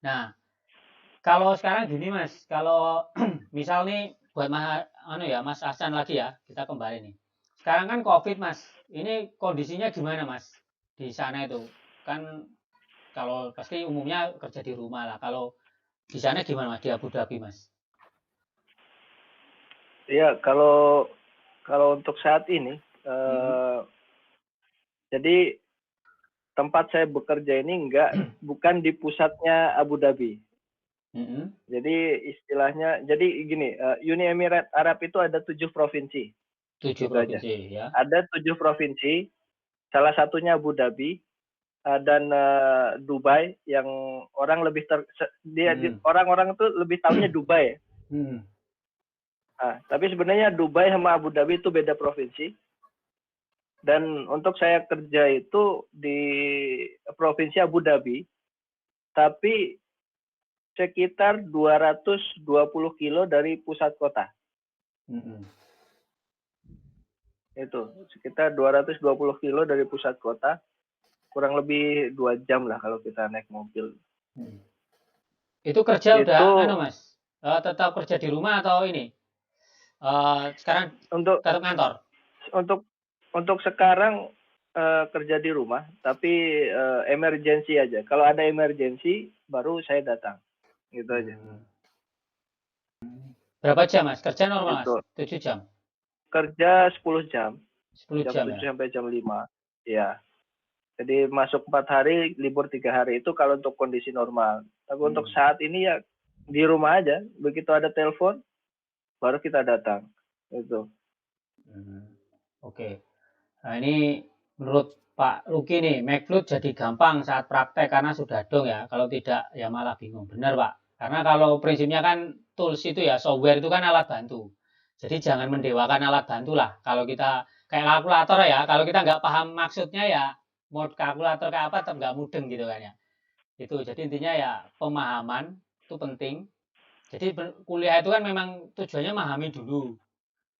Nah, kalau sekarang gini Mas, kalau misal nih buat Mas Hasan lagi ya, kita kembali nih. Sekarang kan COVID Mas, ini kondisinya gimana Mas di sana itu? Kan kalau pasti umumnya kerja di rumah lah. Kalau di sana gimana Mas di Abu Dhabi Mas?
Iya, kalau untuk saat ini, jadi tempat saya bekerja ini bukan di pusatnya Abu Dhabi. Jadi istilahnya, jadi gini, Uni Emirat Arab itu ada 7 provinsi.
7 provinsi ya.
Ada 7 provinsi, salah satunya Abu Dhabi dan Dubai yang orang lebih orang-orang itu lebih tahunya Dubai. Tapi sebenarnya Dubai sama Abu Dhabi itu beda provinsi. Dan untuk saya kerja itu di provinsi Abu Dhabi, tapi sekitar 220 kilo dari pusat kota. Itu sekitar 220 kilo dari pusat kota, kurang lebih 2 jam lah kalau kita naik mobil.
Itu kerja udah Mas? Tetap kerja di rumah atau ini? Sekarang
untuk
tetap kantor?
Untuk sekarang kerja di rumah, tapi emergency aja. Kalau ada emergency baru saya datang. Gitu aja.
Berapa jam Mas? Kerja normal gitu. Mas? 7 jam?
Kerja 10 jam.
10 jam
7
ya?
sampai jam 5. Ya. Jadi masuk 4 hari, libur 3 hari. Itu kalau untuk kondisi normal. Tapi untuk saat ini ya di rumah aja. Begitu ada telepon, baru kita datang. Itu.
Oke. Nah ini menurut Pak Luki nih, McFlute jadi gampang saat praktek karena sudah dong ya. Kalau tidak ya malah bingung. Benar Pak. Karena kalau prinsipnya kan tools itu ya, software itu kan alat bantu. Jadi jangan mendewakan alat bantu lah. Kalau kita kayak kalkulator ya, kalau kita nggak paham maksudnya ya, mau kalkulator kayak apa tetap nggak mudeng gitu kan ya. Itu jadi intinya ya pemahaman itu penting. Jadi kuliah itu kan memang tujuannya memahami dulu.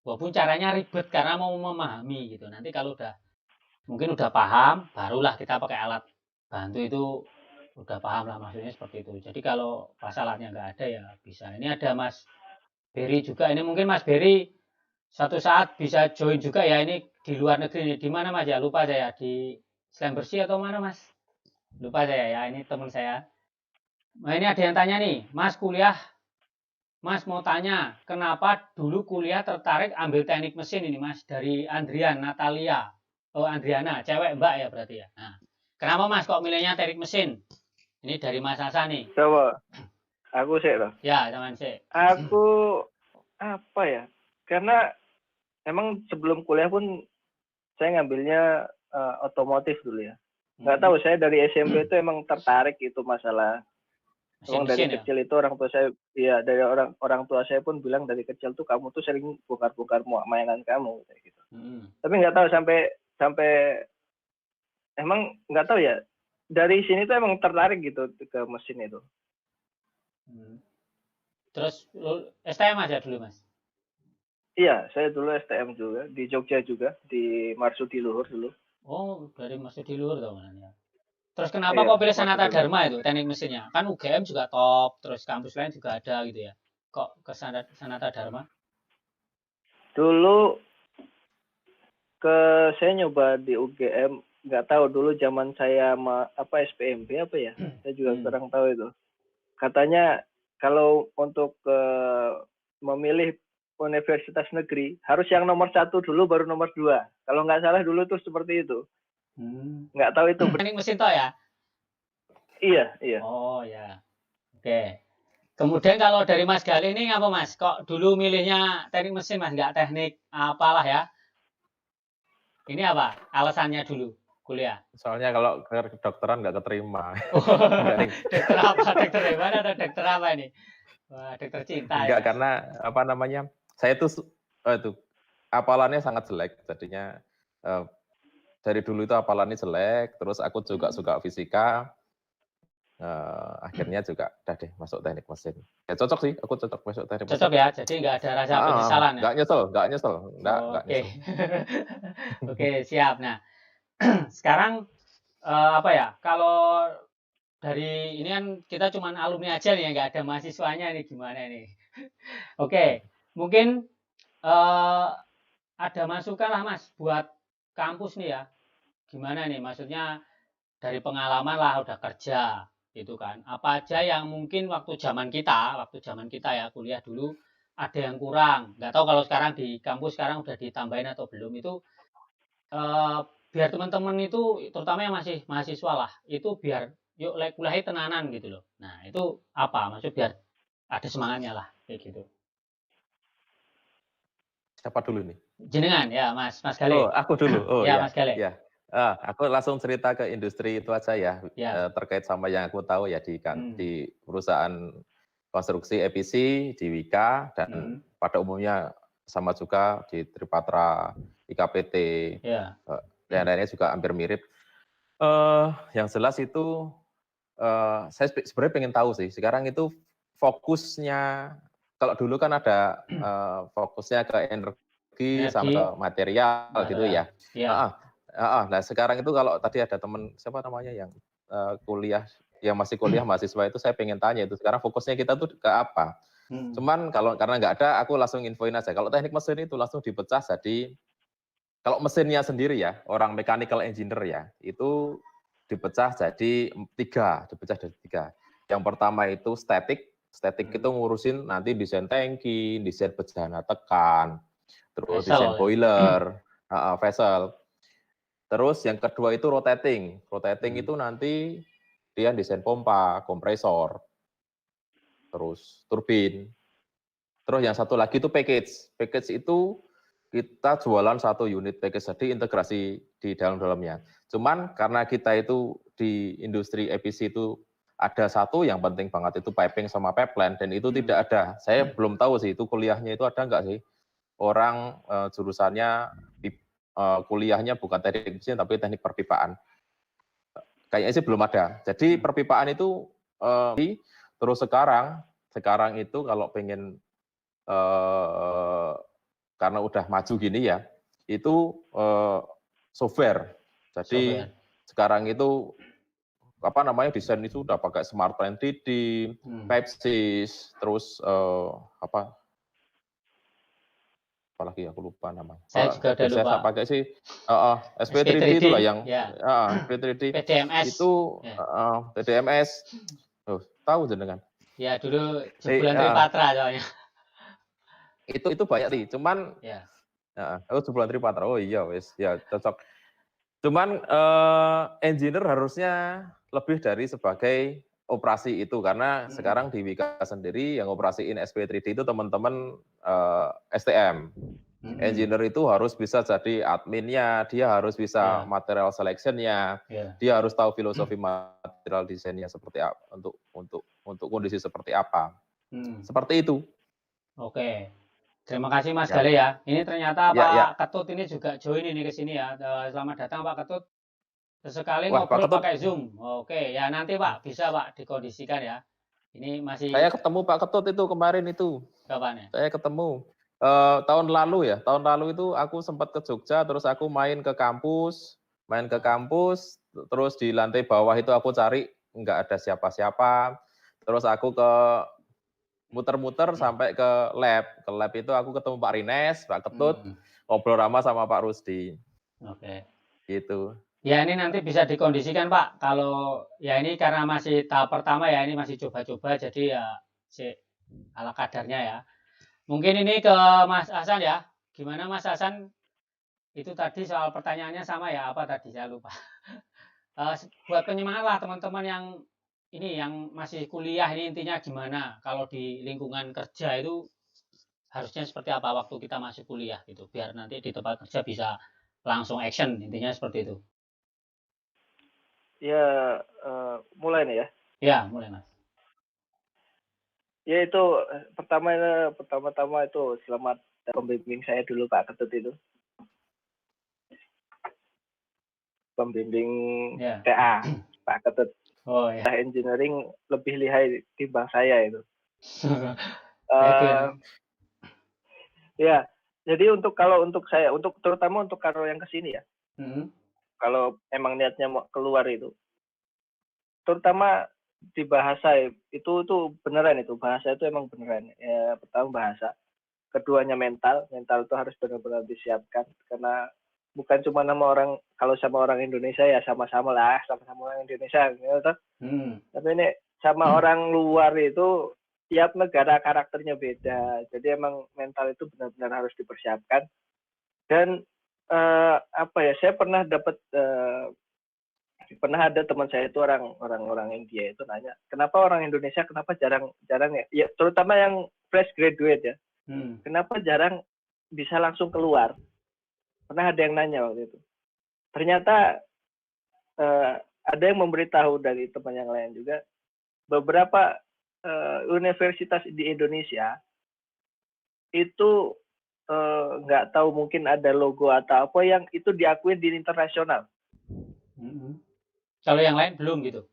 Walaupun caranya ribet karena mau memahami gitu. Nanti kalau mungkin udah paham, barulah kita pakai alat bantu itu udah paham lah maksudnya seperti itu. Jadi kalau pas alatnya nggak ada ya bisa. Ini ada Mas Berry juga. Ini mungkin Mas Berry satu saat bisa join juga ya. Ini di luar negeri nih. Di mana Mas ya? Lupa saya. Di Selang Bersih atau mana Mas? Lupa saya ya. Ini teman saya. Nah ini ada yang tanya nih. Mas kuliah. Mas mau tanya, kenapa dulu kuliah tertarik ambil teknik mesin ini Mas? Dari Andrian Natalia. Oh Andriana, cewek Mbak ya berarti ya. Nah, kenapa Mas kok milihnya teknik mesin? Ini dari Mas Hasan nih.
Coba, aku sih loh.
Ya, teman sih.
Aku apa ya? Karena emang sebelum kuliah pun saya ngambilnya otomotif dulu ya. Nggak tahu, saya dari SMP itu emang tertarik itu masalah. Emang dari kecil itu orang tua saya, ya dari orang tua saya pun bilang dari kecil tuh kamu tuh sering bongkar-bongkar mainan kamu kayak gitu. Tapi nggak tahu sampai emang nggak tahu ya, dari sini tuh emang tertarik gitu ke mesin itu.
Terus STM aja dulu, Mas?
Iya, saya dulu STM juga, di Jogja juga, di Marsudi Luhur dulu.
Oh, dari Marsudi Luhur dong ya. Terus kenapa kok pilih Sanata Dharma itu, teknik mesinnya? Kan UGM juga top, terus kampus lain juga ada gitu ya. Kok ke Sanata Dharma?
Dulu saya nyoba di UGM, nggak tahu dulu zaman saya SPMB apa ya, saya juga kurang tahu itu. Katanya kalau untuk memilih universitas negeri harus yang nomor 1 dulu baru nomor 2. Kalau nggak salah dulu tuh seperti itu. Nggak tahu itu.
Teknik mesin toh ya?
Iya.
Oh ya, oke. Kemudian kalau dari Mas Gali ini apa Mas? Kok dulu milihnya teknik mesin Mas, nggak teknik apalah ya? Ini apa alasannya dulu kuliah?
Soalnya kalau ke kedokteran nggak keterima.
Dokter apa? Dokter hewan atau dokter apa ini? Wah, dokter cinta.
Enggak, karena apa namanya? Saya tuh hafalannya sangat jelek, jadinya dari dulu itu hafalannya jelek. Terus aku juga suka fisika. Akhirnya juga udah deh masuk teknik mesin. Ya cocok sih, aku cocok masuk teknik mesin.
Cocok ya, jadi nggak ada rasa penyesalan ya?
Nggak nyesel.
Oke. Oke, siap. Nah, sekarang apa ya? Kalau dari ini kan kita cuma alumni aja nih, nggak ada mahasiswanya nih, gimana nih? Oke, mungkin ada masukan lah Mas buat kampus nih ya. Gimana nih? Maksudnya dari pengalaman lah udah kerja gitu kan. Apa aja yang mungkin waktu zaman kita ya kuliah dulu ada yang kurang. Nggak tahu kalau sekarang di kampus sekarang udah ditambahin atau belum, itu biar teman-teman itu terutama yang masih mahasiswa lah, itu biar yuk kuliahnya tenanan gitu loh. Nah, itu apa? Maksud biar ada semangatnya lah kayak gitu.
Siapa dulu nih?
Jenengan ya, Mas Gali.
Oh, aku dulu. Oh ya,
Mas Gali.
Ya. Aku langsung cerita ke industri itu aja ya, terkait sama yang aku tahu ya di perusahaan konstruksi EPC di Wika dan pada umumnya sama juga di Tripatra, IKPT, dan lainnya juga hampir mirip. Yang jelas itu saya sebenarnya pengen tahu sih sekarang itu fokusnya, kalau dulu kan ada fokusnya ke energi sama ke material gitu ya. Nah sekarang itu kalau tadi ada teman siapa namanya yang kuliah, yang masih kuliah mahasiswa itu, saya pengen tanya itu sekarang fokusnya kita tuh ke apa. Cuman karena nggak ada, aku langsung infoin aja. Kalau teknik mesin itu langsung dipecah jadi, kalau mesinnya sendiri ya, orang mechanical engineer ya, itu dipecah jadi tiga. Yang pertama itu statik itu ngurusin nanti desain tangki, desain bejana tekan, terus desain boiler, vessel. Terus yang kedua itu rotating itu nanti dia desain pompa, kompresor, terus turbin. Terus yang satu lagi itu package itu kita jualan satu unit package, jadi integrasi di dalamnya. Cuman karena kita itu di industri EPC itu ada satu yang penting banget, itu piping sama pipeline, dan itu tidak ada. Saya belum tahu sih itu kuliahnya itu ada nggak sih orang jurusannya kuliahnya bukan teknik mesin tapi teknik perpipaan. Kayaknya sih belum ada. Jadi perpipaan itu terus sekarang itu kalau pengen karena udah maju gini ya, itu software. Jadi sekarang itu apa namanya, desain itu udah pakai Smart Plan 3D, PEPSIS, terus apalagi aku lupa namanya.
Saya juga udah lupa.
Saya pakai sih SP3D itulah yang SP3D
PDMS
itu PDMS. Tahu jenengan?
Ya dulu sebulan Tripatra soalnya.
Itu banyak sih, cuman sebulan Tripatra. Oh iya wes, ya cocok. Cuman engineer harusnya lebih dari sebagai operasi itu, karena sekarang di Wika sendiri yang operasiin SP3D itu teman-teman STM. Engineer itu harus bisa jadi adminnya, dia harus bisa material selection-nya, dia harus tahu filosofi material desainnya seperti apa, untuk kondisi seperti apa. Seperti itu.
Oke. Terima kasih Mas Gali ya. Ini ternyata Pak Ketut ini juga join ini ke sini ya. Selamat datang Pak Ketut. Sesekali ngobrol pakai Zoom. Oke, ya nanti Pak bisa Pak dikondisikan ya. Ini masih.
Saya ketemu Pak Ketut itu kemarin itu.
Kapan ya?
Saya ketemu tahun lalu ya. Tahun lalu itu aku sempat ke Jogja, terus aku main ke kampus, terus di lantai bawah itu aku cari nggak ada siapa-siapa. Terus aku ke muter-muter sampai ke lab. Ke lab itu aku ketemu Pak Rines, Pak Ketut, ngobrol ramah sama Pak Rusdi.
Oke.
Gitu.
Ya ini nanti bisa dikondisikan Pak. Kalau ya ini karena masih tahap pertama ya, ini masih coba-coba, jadi ya ala kadarnya ya. Mungkin ini ke Mas Hasan ya. Gimana Mas Hasan? Itu tadi soal pertanyaannya sama ya, apa tadi saya lupa. Buat penyemangat lah teman-teman yang ini yang masih kuliah, ini intinya gimana kalau di lingkungan kerja itu harusnya seperti apa waktu kita masih kuliah gitu, biar nanti di tempat kerja bisa langsung action, intinya seperti itu.
Ya, mulai nih ya.
Ya, mulai Mas.
Ya itu pertama-tama itu selamat pembimbing saya dulu Pak Ketut itu. Pembimbing TA Pak Ketut.
Oh ya.
Engineering lebih lihai timbang saya itu. Ya, jadi terutama untuk karo yang kesini ya. Kalau emang niatnya mau keluar itu, terutama di bahasa itu beneran itu, bahasa itu emang beneran. Ya, pertama bahasa, keduanya mental itu harus benar-benar disiapkan, karena bukan cuma kalau sama orang Indonesia ya sama-sama orang Indonesia gitu. Tapi ini sama orang luar itu tiap negara karakternya beda, jadi emang mental itu benar-benar harus dipersiapkan. Dan saya pernah ada teman saya itu orang India itu nanya, kenapa orang Indonesia jarang ya, terutama yang fresh graduate ya, kenapa jarang bisa langsung keluar. Pernah ada yang nanya waktu itu. Ternyata ada yang memberitahu dari teman yang lain juga, beberapa universitas di Indonesia itu nggak tahu, mungkin ada logo atau apa yang itu diakui di internasional.
Kalau yang lain belum gitu?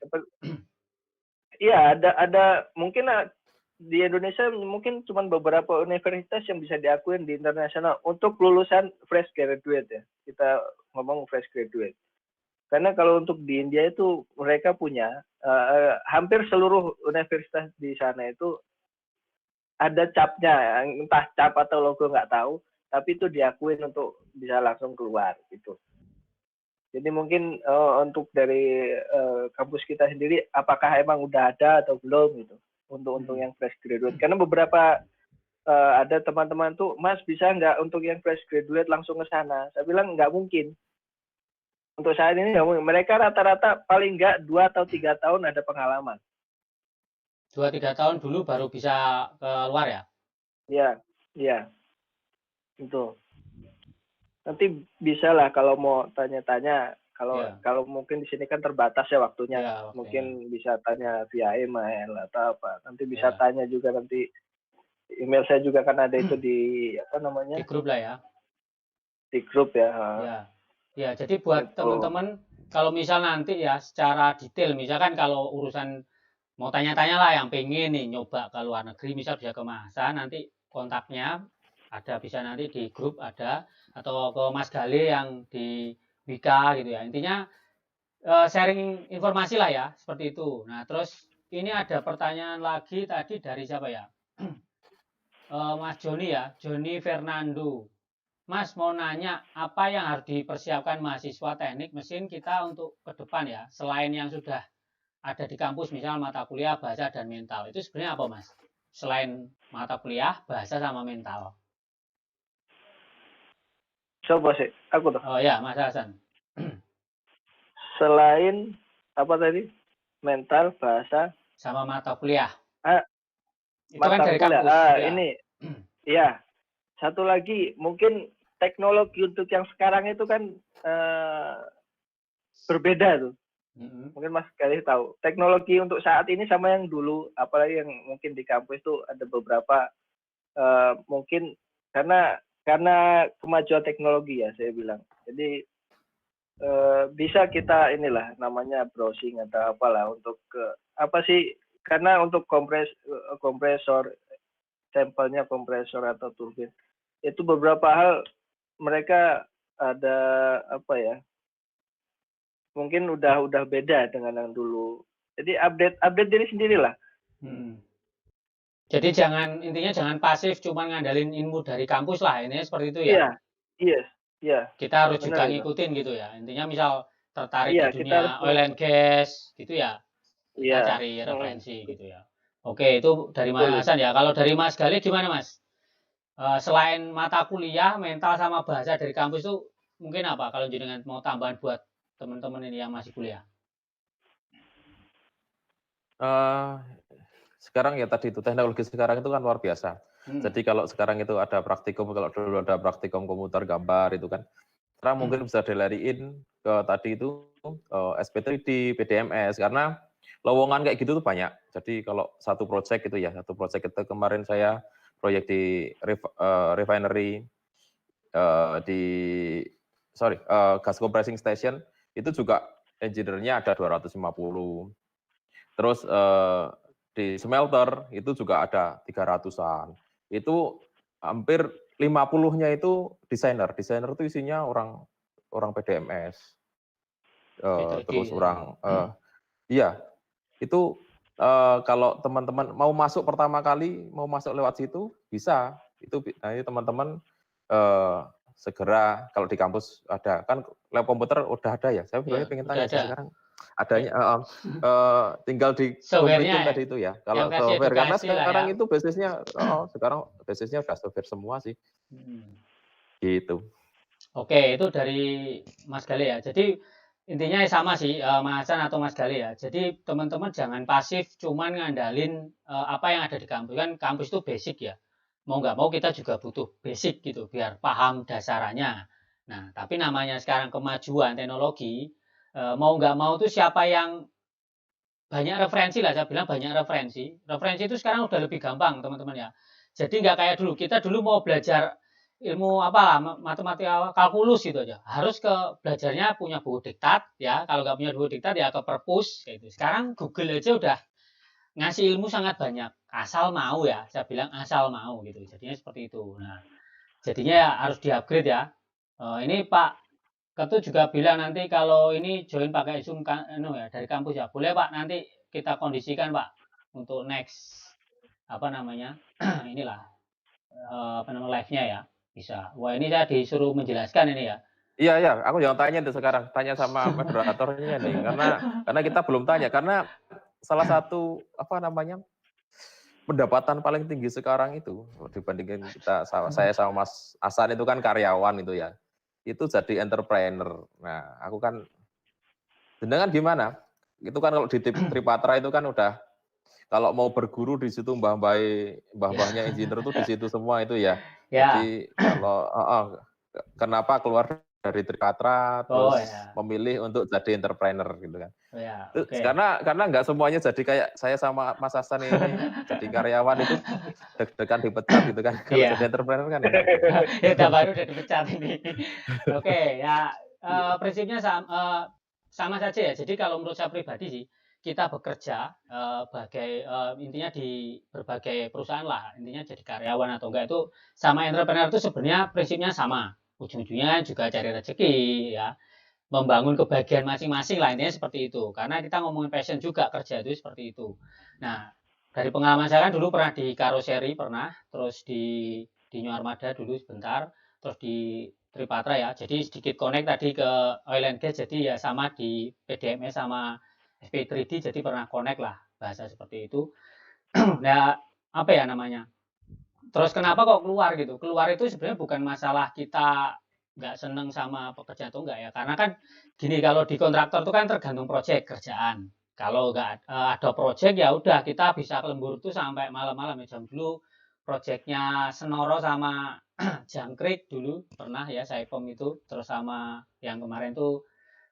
Iya, ada mungkin di Indonesia mungkin cuma beberapa universitas yang bisa diakui di internasional untuk lulusan fresh graduate ya. Kita ngomong fresh graduate. Karena kalau untuk di India itu mereka punya hampir seluruh universitas di sana itu ada capnya, entah cap atau logo nggak tahu, tapi itu diakuin untuk bisa langsung keluar gitu. Jadi mungkin untuk dari kampus kita sendiri, apakah emang udah ada atau belum gitu untuk yang fresh graduate? Karena beberapa ada teman-teman tuh, Mas bisa nggak untuk yang fresh graduate langsung ke sana? Saya bilang nggak mungkin. Untuk saat ini nggak mungkin. Mereka rata-rata paling nggak 2 atau 3 tahun ada pengalaman.
2-3 tahun dulu baru bisa keluar ya?
Iya. Itu. Nanti bisa lah kalau mau tanya-tanya. Kalau mungkin di sini kan terbatas ya waktunya. Mungkin bisa tanya via email atau apa. Nanti bisa tanya juga nanti. Email saya juga kan ada itu di apa namanya?
Di grup lah ya.
Di grup ya.
Ya, jadi buat teman-teman kalau misal nanti ya secara detail, misalkan kalau urusan mau tanya-tanya lah yang pengen nih nyoba ke luar negeri, misal bisa ke Mas Hasan, nanti kontaknya ada, bisa nanti di grup ada, atau ke Mas Gale yang di Wika gitu ya. Intinya sharing informasi lah ya, seperti itu. Nah, terus ini ada pertanyaan lagi tadi dari siapa ya? Mas Joni ya, Joni Fernando. Mas mau nanya, apa yang harus dipersiapkan mahasiswa teknik mesin kita untuk ke depan ya, selain yang sudah ada di kampus, misal mata kuliah, bahasa, dan mental. Itu sebenarnya apa, Mas? Selain mata kuliah, bahasa, sama mental.
Coba sih, aku tuh.
Oh ya, Mas Hasan.
Selain apa tadi? Mental, bahasa,
sama mata kuliah.
Itu mata kan dari kuliah. Kampus. Ini, ya. Satu lagi, mungkin teknologi untuk yang sekarang itu kan berbeda tuh. Mungkin Mas Galih tahu. Teknologi untuk saat ini sama yang dulu, apalagi yang mungkin di kampus itu ada beberapa mungkin karena kemajuan teknologi ya saya bilang. Jadi bisa kita inilah namanya browsing atau apalah untuk apa sih karena untuk kompresor, sampelnya kompresor atau turbin, itu beberapa hal mereka ada apa ya? Mungkin udah beda dengan yang dulu. Jadi update diri sendirilah.
Jadi intinya jangan pasif cuma ngandalin ilmu dari kampus lah, ini seperti itu ya.
Iya.
Kita harus juga ngikutin gitu ya. Intinya misal tertarik di dunia oil and gas gitu ya. Kita cari referensi gitu ya. Oke, itu dari Mas Hasan ya. Kalau dari Mas Galih gimana Mas? Selain mata kuliah, mental sama bahasa dari kampus itu mungkin apa kalau jenengan mau tambahan buat teman-teman ini yang masih kuliah?
Sekarang ya tadi itu teknologi sekarang itu kan luar biasa. Jadi kalau sekarang itu ada praktikum, kalau dulu ada praktikum komputer gambar itu kan, sekarang mungkin bisa dilariin ke tadi itu SP3D, PDMS, karena lowongan kayak gitu tuh banyak. Jadi kalau satu project itu kemarin saya proyek di refinery gas compressing station itu juga engineer-nya ada 250. Terus di smelter itu juga ada 300-an. Itu hampir 50-nya itu desainer. Desainer itu isinya orang PDMS. Terus orang itu kalau teman-teman mau masuk pertama kali, mau masuk lewat situ bisa. Itu nanti teman-teman segera kalau di kampus ada kan lab komputer udah ada ya. Saya sebenarnya pengen tanya sekarang adanya tinggal di komputer tadi itu ya. Kalau software karena sekarang itu basisnya udah software semua sih. Gitu.
Oke, itu dari Mas Galih ya. Jadi intinya sama sih Mas Hasan atau Mas Galih ya. Jadi teman-teman jangan pasif cuman ngandalin apa yang ada di kampus. Kan kampus itu basic ya. Mau nggak mau kita juga butuh basic gitu biar paham dasarannya. Nah, tapi namanya sekarang kemajuan teknologi, mau nggak mau tuh siapa yang banyak referensi lah, saya bilang banyak referensi. Referensi itu sekarang udah lebih gampang teman-teman ya. Jadi nggak kayak dulu, kita dulu mau belajar ilmu matematika kalkulus gitu aja. Harus ke belajarnya punya buku diktat ya. Kalau nggak punya buku diktat ya ke perpus kayak gitu. Sekarang Google aja udah ngasih ilmu sangat banyak. Asal mau ya, saya bilang asal mau gitu. Jadinya seperti itu. Nah, jadinya ya harus di-upgrade ya. Ini Pak Ketu juga bilang nanti kalau ini join pakai Zoom ya dari kampus ya. Boleh Pak, nanti kita kondisikan Pak untuk next inilah live-nya ya. Bisa. Wah, ini saya disuruh menjelaskan ini ya.
Iya, aku jangan tanya itu sekarang. Tanya sama moderatornya nih karena kita belum tanya karena salah satu pendapatan paling tinggi sekarang itu dibandingin saya sama Mas Hasan itu kan karyawan itu ya. Itu jadi entrepreneur. Nah, aku kan jenengan gimana? Itu kan kalau di Tripatra itu kan udah kalau mau berguru di situ mbah-mbahnya engineer itu di situ semua itu ya. Jadi kalau kenapa keluar dari Tripatra terus memilih untuk jadi entrepreneur gitu kan. Karena nggak semuanya jadi kayak saya sama Mas Hasan ini jadi karyawan itu deg-degan dipecat gitu kan. Kalau jadi entrepreneur kan
ya baru udah dipecat ini. Oke, ya prinsipnya sama saja ya. Jadi kalau menurut saya pribadi sih, kita bekerja intinya di berbagai perusahaan lah, intinya jadi karyawan atau enggak itu sama entrepreneur itu sebenarnya prinsipnya sama. Ujung-ujungnya juga cari rezeki ya. Membangun kebahagiaan masing-masing lah, intinya seperti itu. Karena kita ngomongin passion juga, kerja itu seperti itu. Nah, dari pengalaman saya kan dulu pernah di karoseri, terus di New Armada dulu sebentar, terus di Tripatra ya. Jadi sedikit connect tadi ke oil and gas, jadi ya sama di PDMS sama SP3D, jadi pernah connect lah bahasa seperti itu. Nah, apa ya namanya? Terus kenapa kok keluar gitu? Keluar itu sebenarnya bukan masalah kita nggak seneng sama pekerjaan atau enggak ya, karena kan gini, kalau di kontraktor itu kan tergantung proyek kerjaan. Kalau nggak ada proyek ya udah kita bisa lembur tuh sampai malam-malam ya. Jam dulu proyeknya Senoro sama Jangkrik dulu pernah ya, Saipem itu, terus sama yang kemarin tuh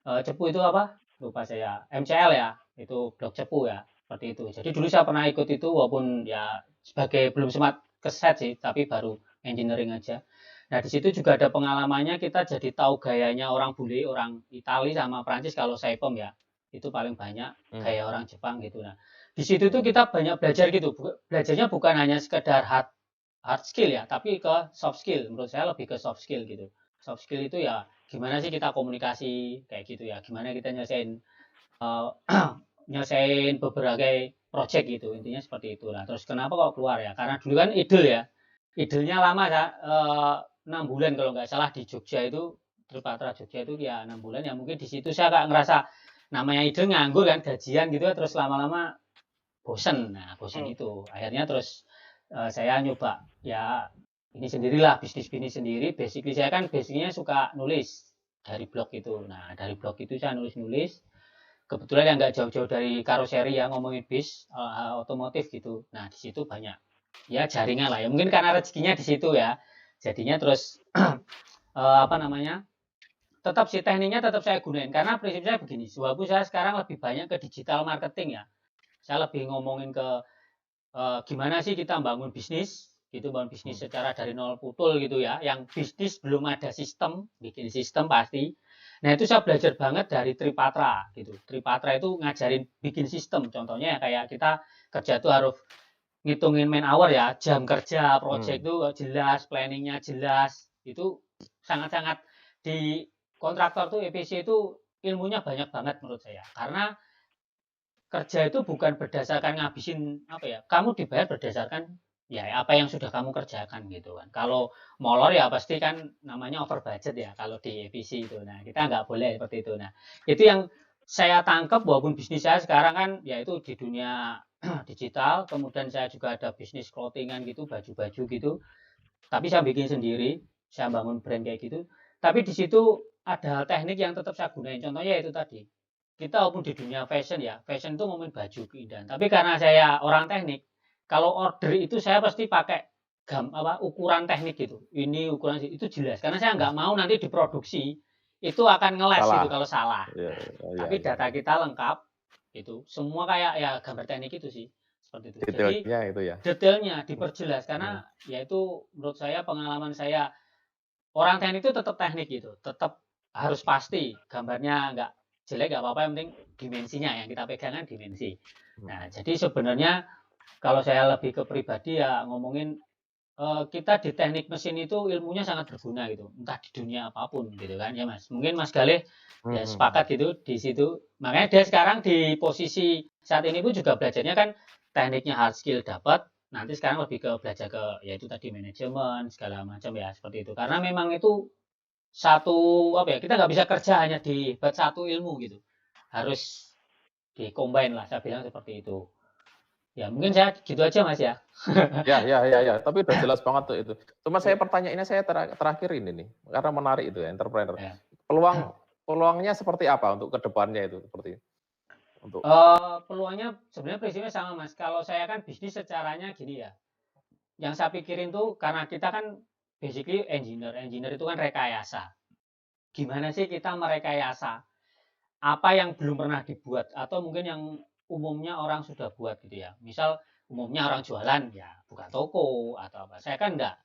Cepu itu apa? Lupa saya, MCL ya, itu blok Cepu ya, seperti itu. Jadi dulu saya pernah ikut itu walaupun ya sebagai belum sempat keset sih, tapi baru engineering aja. Nah, di situ juga ada pengalamannya, kita jadi tahu gayanya orang bule, orang Itali sama Prancis kalau Saipem ya. Itu paling banyak gaya orang Jepang gitu. Nah, di situ tuh kita banyak belajar gitu. Belajarnya bukan hanya sekedar hard skill ya, tapi ke soft skill. Menurut saya lebih ke soft skill gitu. Soft skill itu ya gimana sih kita komunikasi kayak gitu ya, gimana kita nyelesain nyelesain beberapa project gitu, intinya seperti itu lah. Terus kenapa kok keluar ya, karena dulu kan idol ya, idolnya lama ya, 6 bulan kalau nggak salah di Jogja itu, Tripatra Jogja itu ya 6 bulan ya, mungkin di situ saya agak ngerasa namanya idol nganggur kan, gajian gitu ya, terus lama-lama bosen. Nah bosen itu akhirnya terus saya nyoba ya ini sendirilah, bisnis sendiri. Basically saya kan basicnya suka nulis dari blog itu. Nah dari blog itu saya nulis kebetulan yang nggak jauh-jauh dari karoseri ya, ngomongin bis otomotif gitu. Nah di situ banyak ya jaringan lah ya, mungkin karena rezekinya di situ ya, jadinya terus apa namanya, tetap si tekniknya tetap saya gunain, karena prinsip saya begini, walaupun saya sekarang lebih banyak ke digital marketing ya, saya lebih ngomongin ke gimana sih kita bangun bisnis gitu, bangun bisnis secara dari nol putul gitu ya, yang bisnis belum ada sistem, bikin sistem pasti. Nah itu saya belajar banget dari Tripatra gitu. Tripatra itu ngajarin bikin sistem, contohnya ya kayak kita kerja tuh harus ngitungin man hour ya, jam kerja project itu jelas, planningnya jelas, itu sangat-sangat di kontraktor tuh EPC itu ilmunya banyak banget menurut saya, karena kerja itu bukan berdasarkan ngabisin apa ya, kamu dibayar berdasarkan ya apa yang sudah kamu kerjakan gitu kan. Kalau molor ya pasti kan namanya over budget ya kalau di EPC itu. Nah kita nggak boleh seperti itu. Nah itu yang saya tangkap, walaupun bisnis saya sekarang kan yaitu di dunia digital, kemudian saya juga ada bisnis clothingan gitu, baju-baju gitu, tapi saya bikin sendiri, saya bangun brand kayak gitu. Tapi di situ ada teknik yang tetap saya gunain, contohnya itu tadi, kita walaupun di dunia fashion ya, fashion itu ngomongin baju keindahan, tapi karena saya orang teknik, kalau order itu saya pasti pakai ukuran teknik gitu, ini ukuran itu jelas, karena saya nggak mau nanti diproduksi itu akan ngeles gitu kalau salah. Tapi data kita lengkap itu, semua kayak ya gambar teknik itu sih, seperti itu.
Detailnya
jadi
itu ya,
detailnya diperjelas, karena ya itu menurut saya, pengalaman saya, orang teknik itu tetap teknik gitu, tetap harus pasti gambarnya nggak jelek nggak apa-apa, yang penting dimensinya yang kita pegang kan dimensi. Nah jadi sebenarnya kalau saya lebih ke pribadi ya ngomongin kita di teknik mesin itu ilmunya sangat berguna gitu, entah di dunia apapun gitu kan ya Mas. Mungkin Mas Galih ya sepakat gitu di situ, makanya dia sekarang di posisi saat ini pun juga belajarnya kan tekniknya hard skill dapat, nanti sekarang lebih ke belajar ke yaitu tadi manajemen segala macam ya, seperti itu, karena memang itu satu apa ya, kita nggak bisa kerja hanya di satu ilmu gitu, harus di-combine lah, saya bilang seperti itu ya. Mungkin saya gitu aja Mas ya.
ya, tapi udah jelas banget tuh itu. Cuma saya pertanyaannya saya terakhir ini nih, karena menarik itu ya, entrepreneur. Peluangnya seperti apa untuk kedepannya itu, seperti untuk
peluangnya sebenarnya prinsipnya sama Mas. Kalau saya kan bisnis secaranya gini ya, yang saya pikirin tuh, karena kita kan basically engineer itu kan rekayasa. Gimana sih kita merekayasa apa yang belum pernah dibuat, atau mungkin yang umumnya orang sudah buat gitu ya. Misal umumnya orang jualan ya buka toko atau apa. Saya kan enggak.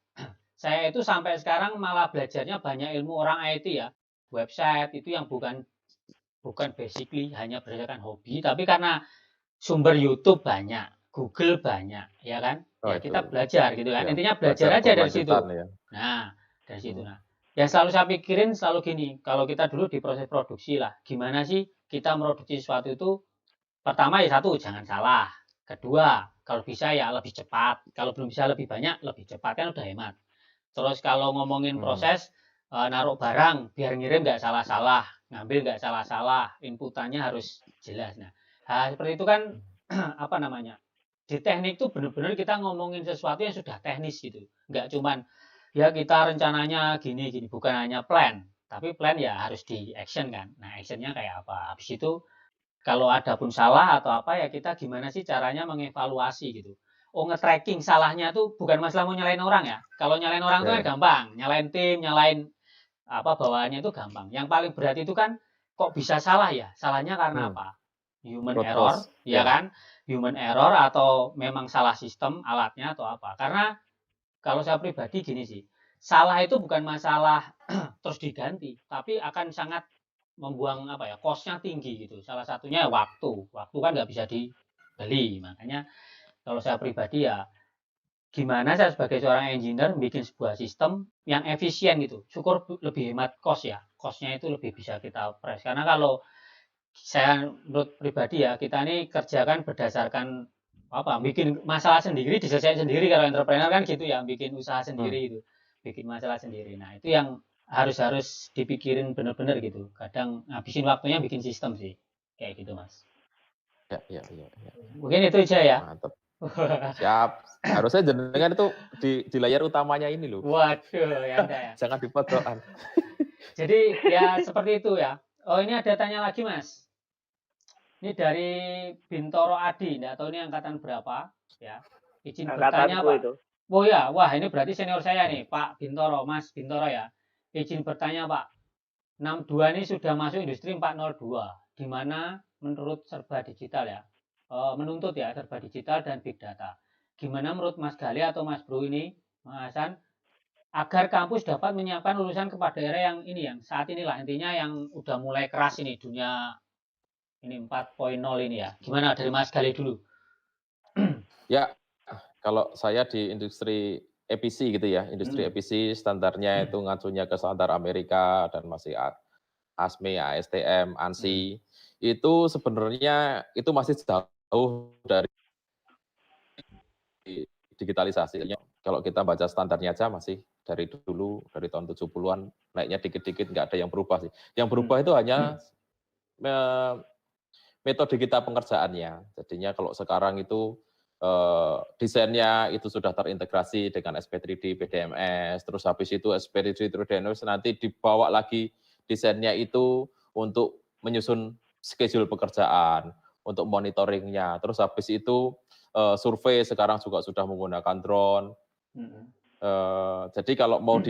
Saya itu sampai sekarang malah belajarnya banyak ilmu orang IT ya. Website itu yang bukan basically hanya berdasarkan hobi, tapi karena sumber YouTube banyak, Google banyak, ya kan? Ya kita belajar gitu kan. Intinya belajar aja dari situ.
Ya.
Nah, dari situ. Nah, yang selalu saya pikirin selalu gini, kalau kita dulu di proses produksi lah, gimana sih kita produksi sesuatu itu, pertama ya satu, jangan salah. Kedua, kalau bisa ya lebih cepat. Kalau belum bisa lebih banyak, lebih cepat kan udah hemat. Terus kalau ngomongin proses, naruh barang, biar ngirim nggak salah-salah, ngambil nggak salah-salah, inputannya harus jelas. Nah, seperti itu kan, apa namanya, di teknik itu benar-benar kita ngomongin sesuatu yang sudah teknis gitu. Nggak cuman ya kita rencananya gini bukan hanya plan, tapi plan ya harus di action kan. Nah actionnya kayak apa, habis itu kalau ada pun salah atau apa ya kita gimana sih caranya mengevaluasi gitu. Nge-tracking salahnya tuh bukan masalah mau nyalain orang ya, kalau nyalain orang tuh kan gampang, nyalain tim, nyalain apa bawaannya itu gampang. Yang paling berat itu kan kok bisa salah ya, salahnya karena apa, human error ya kan, human error atau memang salah sistem alatnya atau apa. Karena kalau saya pribadi gini sih, salah itu bukan masalah terus diganti, tapi akan sangat membuang apa ya, cost-nya tinggi gitu. Salah satunya waktu kan nggak bisa beli. Makanya kalau saya pribadi ya, gimana saya sebagai seorang engineer bikin sebuah sistem yang efisien gitu. Syukur lebih hemat cost ya. Costnya itu lebih bisa kita press. Karena kalau saya menurut pribadi ya, kita ini kerjakan berdasarkan bikin masalah sendiri, diselesaikan sendiri. Kalau entrepreneur kan gitu ya, bikin usaha sendiri itu, bikin masalah sendiri. Nah itu yang harus dipikirin bener-bener gitu. Kadang ngabisin waktunya bikin sistem sih, kayak gitu mas.
Ya.
Mungkin itu aja ya.
Mantap. Siap. Harusnya jenengan itu di layar utamanya ini loh.
Waduh, ya enggak ya.
Jangan dipodokan.
Jadi ya seperti itu ya. Oh ini ada tanya lagi mas. Ini dari Bintoro Adi, enggak tahu ini angkatan berapa ya. Izin bertanya Pak. Itu. Oh ya, wah ini berarti senior saya nih Pak Bintoro, Mas Bintoro ya. Izin bertanya Pak. 62 ini sudah masuk industri 402. Di mana menurut serba digital ya. Menuntut ya serba digital dan big data. Gimana menurut Mas Gali atau Mas Bro ini, Mas Hasan, agar kampus dapat menyiapkan lulusan kepada era yang ini, yang saat inilah intinya yang udah mulai keras ini dunia ini 4.0 ini ya. Gimana dari Mas Gali dulu?
Ya, kalau saya di industri EPC gitu ya, industri EPC standarnya itu ngacunya ke standar Amerika dan masih ASME, ASTM, ANSI. Itu sebenarnya itu masih jauh dari digitalisasi. Kalau kita baca standarnya aja masih dari dulu, dari tahun 70-an, naiknya dikit-dikit, nggak ada yang berubah sih. Yang berubah itu hanya metode kita pengerjaannya. Jadinya kalau sekarang itu desainnya itu sudah terintegrasi dengan SP3D, PDMS, terus habis itu SP3D, PDMS nanti dibawa lagi desainnya itu untuk menyusun schedule pekerjaan, untuk monitoringnya, terus habis itu survei sekarang juga sudah menggunakan drone. Jadi kalau mau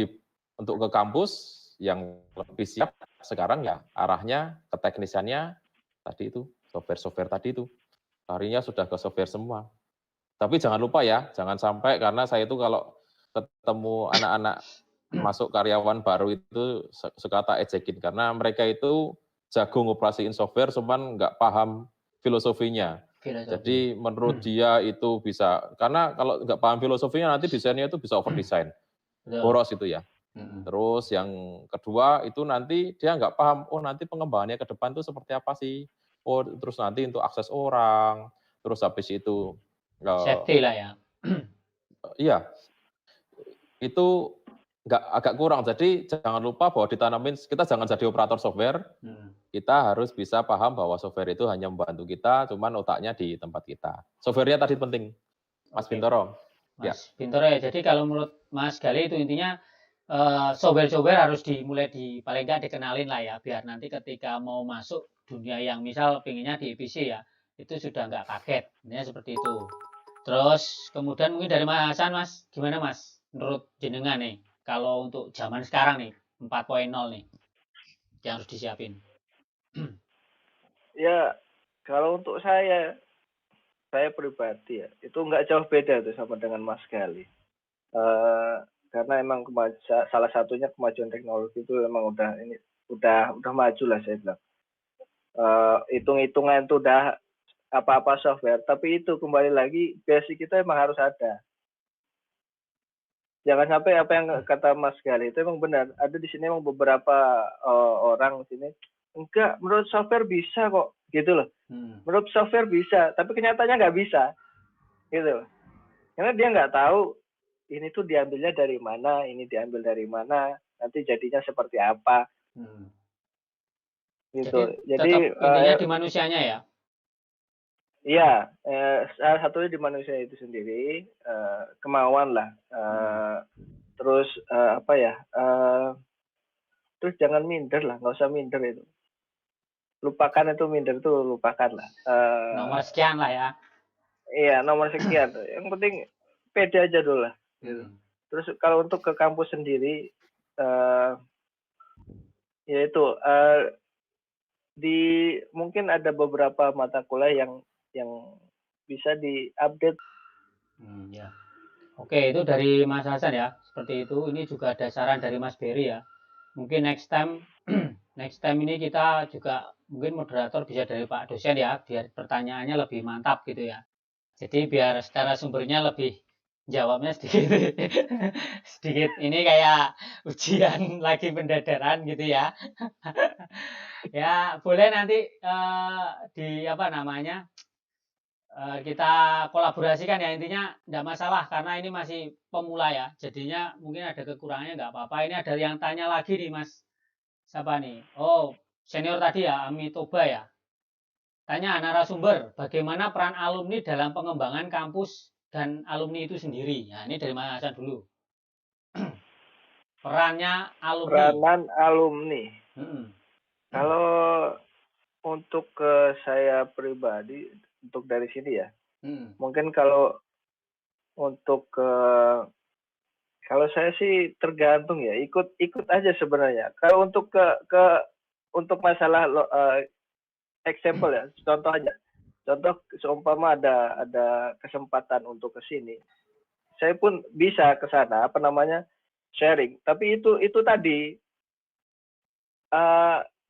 untuk ke kampus yang lebih siap sekarang ya arahnya ke teknisiannya tadi itu software tadi itu larinya sudah ke software semua. Tapi jangan lupa ya, jangan sampai karena saya itu kalau ketemu anak-anak masuk karyawan baru itu suka tak ejekin karena mereka itu jago ngoperasiin software cuman nggak paham filosofinya. Jadi menurut dia itu bisa, karena kalau nggak paham filosofinya nanti desainnya itu bisa over design, boros itu ya. Terus yang kedua itu nanti dia nggak paham, oh nanti pengembangannya ke depan itu seperti apa sih? Oh terus nanti untuk akses orang, terus habis itu
safety lah ya.
Iya, itu agak kurang. Jadi jangan lupa bahwa ditanamin, kita jangan jadi operator software. Kita harus bisa paham bahwa software itu hanya membantu kita, cuman otaknya di tempat kita. Softwarenya tadi penting, Mas Bintoro.
Mas Bintoro ya. Jadi kalau menurut Mas Gali itu intinya software harus mulai paling nggak dikenalin lah ya, biar nanti ketika mau masuk dunia yang misal pinginnya di EPC ya, itu sudah nggak kaget. Ini seperti itu. Terus kemudian mungkin dari Mas Hasan, Mas, gimana Mas? Menurut jenengan nih, kalau untuk zaman sekarang nih, 4.0 nih, yang harus disiapin.
Ya, kalau untuk saya pribadi ya, itu nggak jauh beda tuh sama dengan Mas Gali. Karena emang salah satunya kemajuan teknologi itu emang udah maju lah saya bilang. Hitung-hitungan itu udah apa-apa software, tapi itu kembali lagi basic kita emang harus ada. Jangan sampai apa yang kata Mas Gali itu emang benar. Ada di sini emang beberapa orang di sini enggak, menurut software bisa kok, gitu loh. Menurut software bisa, tapi kenyataannya nggak bisa, gitu loh. Karena dia nggak tahu ini tuh diambilnya dari mana, ini diambil dari mana, nanti jadinya seperti apa. Gitu.
Jadi intinya di manusianya ya.
Iya, salah satunya di manusia itu sendiri, kemauan lah. Terus terus jangan minder lah, nggak usah minder itu. Lupakan itu, minder itu lupakan lah.
Nomor sekian lah ya.
Iya, nomor sekian. Yang penting pede aja dulu lah. Terus kalau untuk ke kampus sendiri, yaitu mungkin ada beberapa mata kuliah yang bisa diupdate.
Ya. Oke, itu dari Mas Hasan ya. Seperti itu. Ini juga ada saran dari Mas Berry ya. Mungkin next time ini kita juga mungkin moderator bisa dari Pak dosen ya, biar pertanyaannya lebih mantap gitu ya. Jadi biar secara sumbernya lebih jawabnya sedikit sedikit ini kayak ujian lagi pendadaran gitu ya. Ya boleh nanti di apa namanya kita kolaborasikan ya, intinya tidak masalah karena ini masih pemula ya, jadinya mungkin ada kekurangannya nggak apa-apa. Ini ada yang tanya lagi nih Mas, siapa nih? Oh, senior tadi ya, Ami Toba ya. Tanya narasumber, bagaimana peran alumni dalam pengembangan kampus dan alumni itu sendiri? Nah, ini dari Mas Hasan dulu. Perannya alumni.
Peranan alumni. Kalau untuk saya pribadi, untuk dari sini ya, mungkin kalau untuk kalau saya sih tergantung ya, ikut aja sebenarnya. Kalau untuk untuk masalah example ya, contoh aja. Contoh seumpama ada kesempatan untuk ke sini, saya pun bisa ke sana, apa namanya, sharing. Tapi itu tadi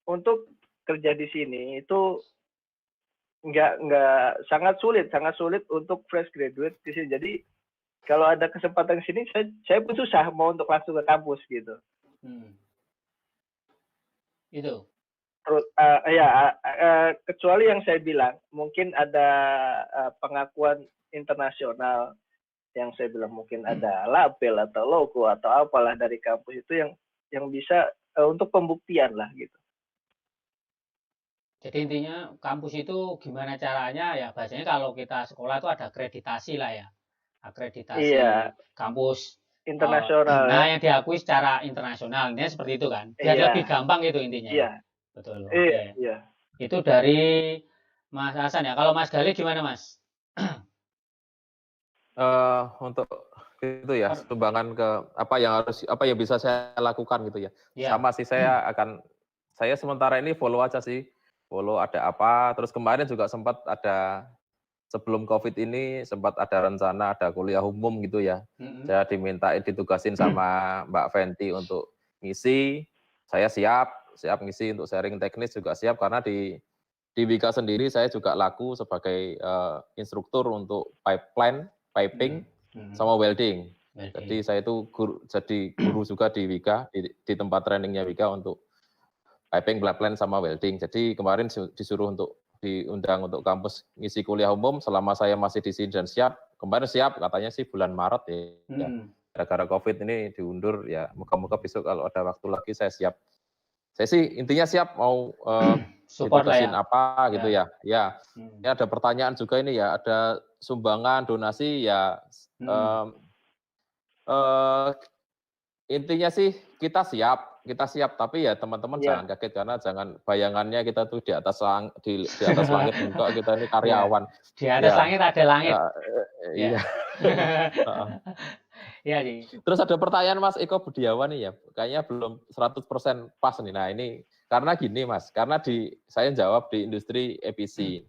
untuk kerja di sini itu nggak sangat sulit untuk fresh graduate di sini. Jadi kalau ada kesempatan di sini, saya pun susah mau untuk langsung ke kampus gitu.
Itu.
Terus kecuali yang saya bilang mungkin ada pengakuan internasional yang saya bilang mungkin ada label atau logo atau apalah dari kampus itu yang bisa untuk pembuktian lah gitu.
Jadi intinya kampus itu gimana caranya ya, bahasanya kalau kita sekolah itu ada akreditasi lah ya, akreditasi kampus
internasional.
Nah yang diakui secara internasional, ini seperti itu kan, biar lebih gampang itu intinya.
Iya.
Betul. Iya. Itu dari Mas Hasan ya. Kalau Mas Gali gimana Mas?
Untuk itu ya, sumbangan ke apa yang bisa saya lakukan gitu ya. Sama sih, saya sementara ini follow aja sih. Follow ada apa, terus kemarin juga sempat ada, sebelum COVID ini sempat ada rencana ada kuliah umum gitu ya. Saya ditugasin sama Mbak Fenty untuk ngisi, saya siap ngisi untuk sharing teknis juga siap, karena di Wika sendiri saya juga laku sebagai instruktur untuk piping sama welding. Jadi saya itu guru juga di Wika, di tempat trainingnya Wika untuk piping, pipeline sama welding. Jadi kemarin disuruh diundang untuk kampus ngisi kuliah umum selama saya masih di sini dan siap. Kemarin siap, katanya sih bulan Maret ya. Gara-gara COVID ini diundur ya, moga-moga besok kalau ada waktu lagi saya siap. Saya sih intinya siap mau ditugasin apa gitu ya. Ya, ada pertanyaan juga ini ya, ada sumbangan, donasi ya. Intinya sih kita siap, tapi ya teman-teman jangan kaget, karena bayangannya kita tuh di atas langit, enggak, kita ini karyawan.
Di atas langit ada langit.
Iya.
Iya sih.
Terus ada pertanyaan Mas Eko Budiawan nih ya, kayaknya belum 100% pas nih. Nah ini karena gini Mas, karena saya jawab di industri EPC.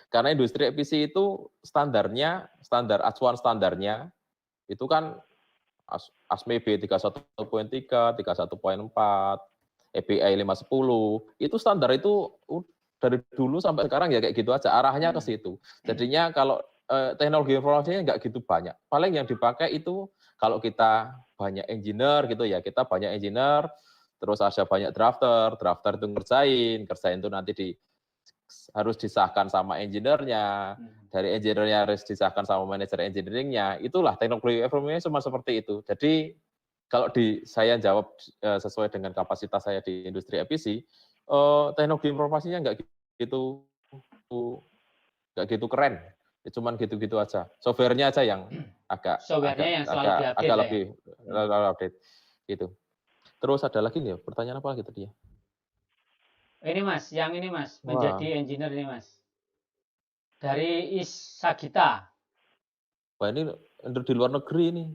Karena industri EPC itu standar acuan standarnya itu kan ASME B 31.3, 31.4, EBI 510, itu standar itu dari dulu sampai sekarang ya kayak gitu aja, arahnya ke situ. Jadinya kalau teknologi informasinya nggak gitu banyak. Paling yang dipakai itu kalau kita banyak engineer gitu ya, kita banyak engineer, terus ada banyak drafter itu ngerjain itu nanti harus disahkan sama engineer-nya, dari engineer-nya harus disahkan sama manajer engineering-nya, itulah teknologi informasi cuma seperti itu. Jadi kalau saya jawab sesuai dengan kapasitas saya di industri EPC, teknologi informasinya nggak gitu keren, cuman gitu-gitu aja. Software-nya aja yang agak lebih update gitu. Terus ada lagi nih pertanyaan apa gitu dia?
Ini Mas, menjadi engineer ini Mas. Dari Isagita.
Wah ini di luar negeri ini.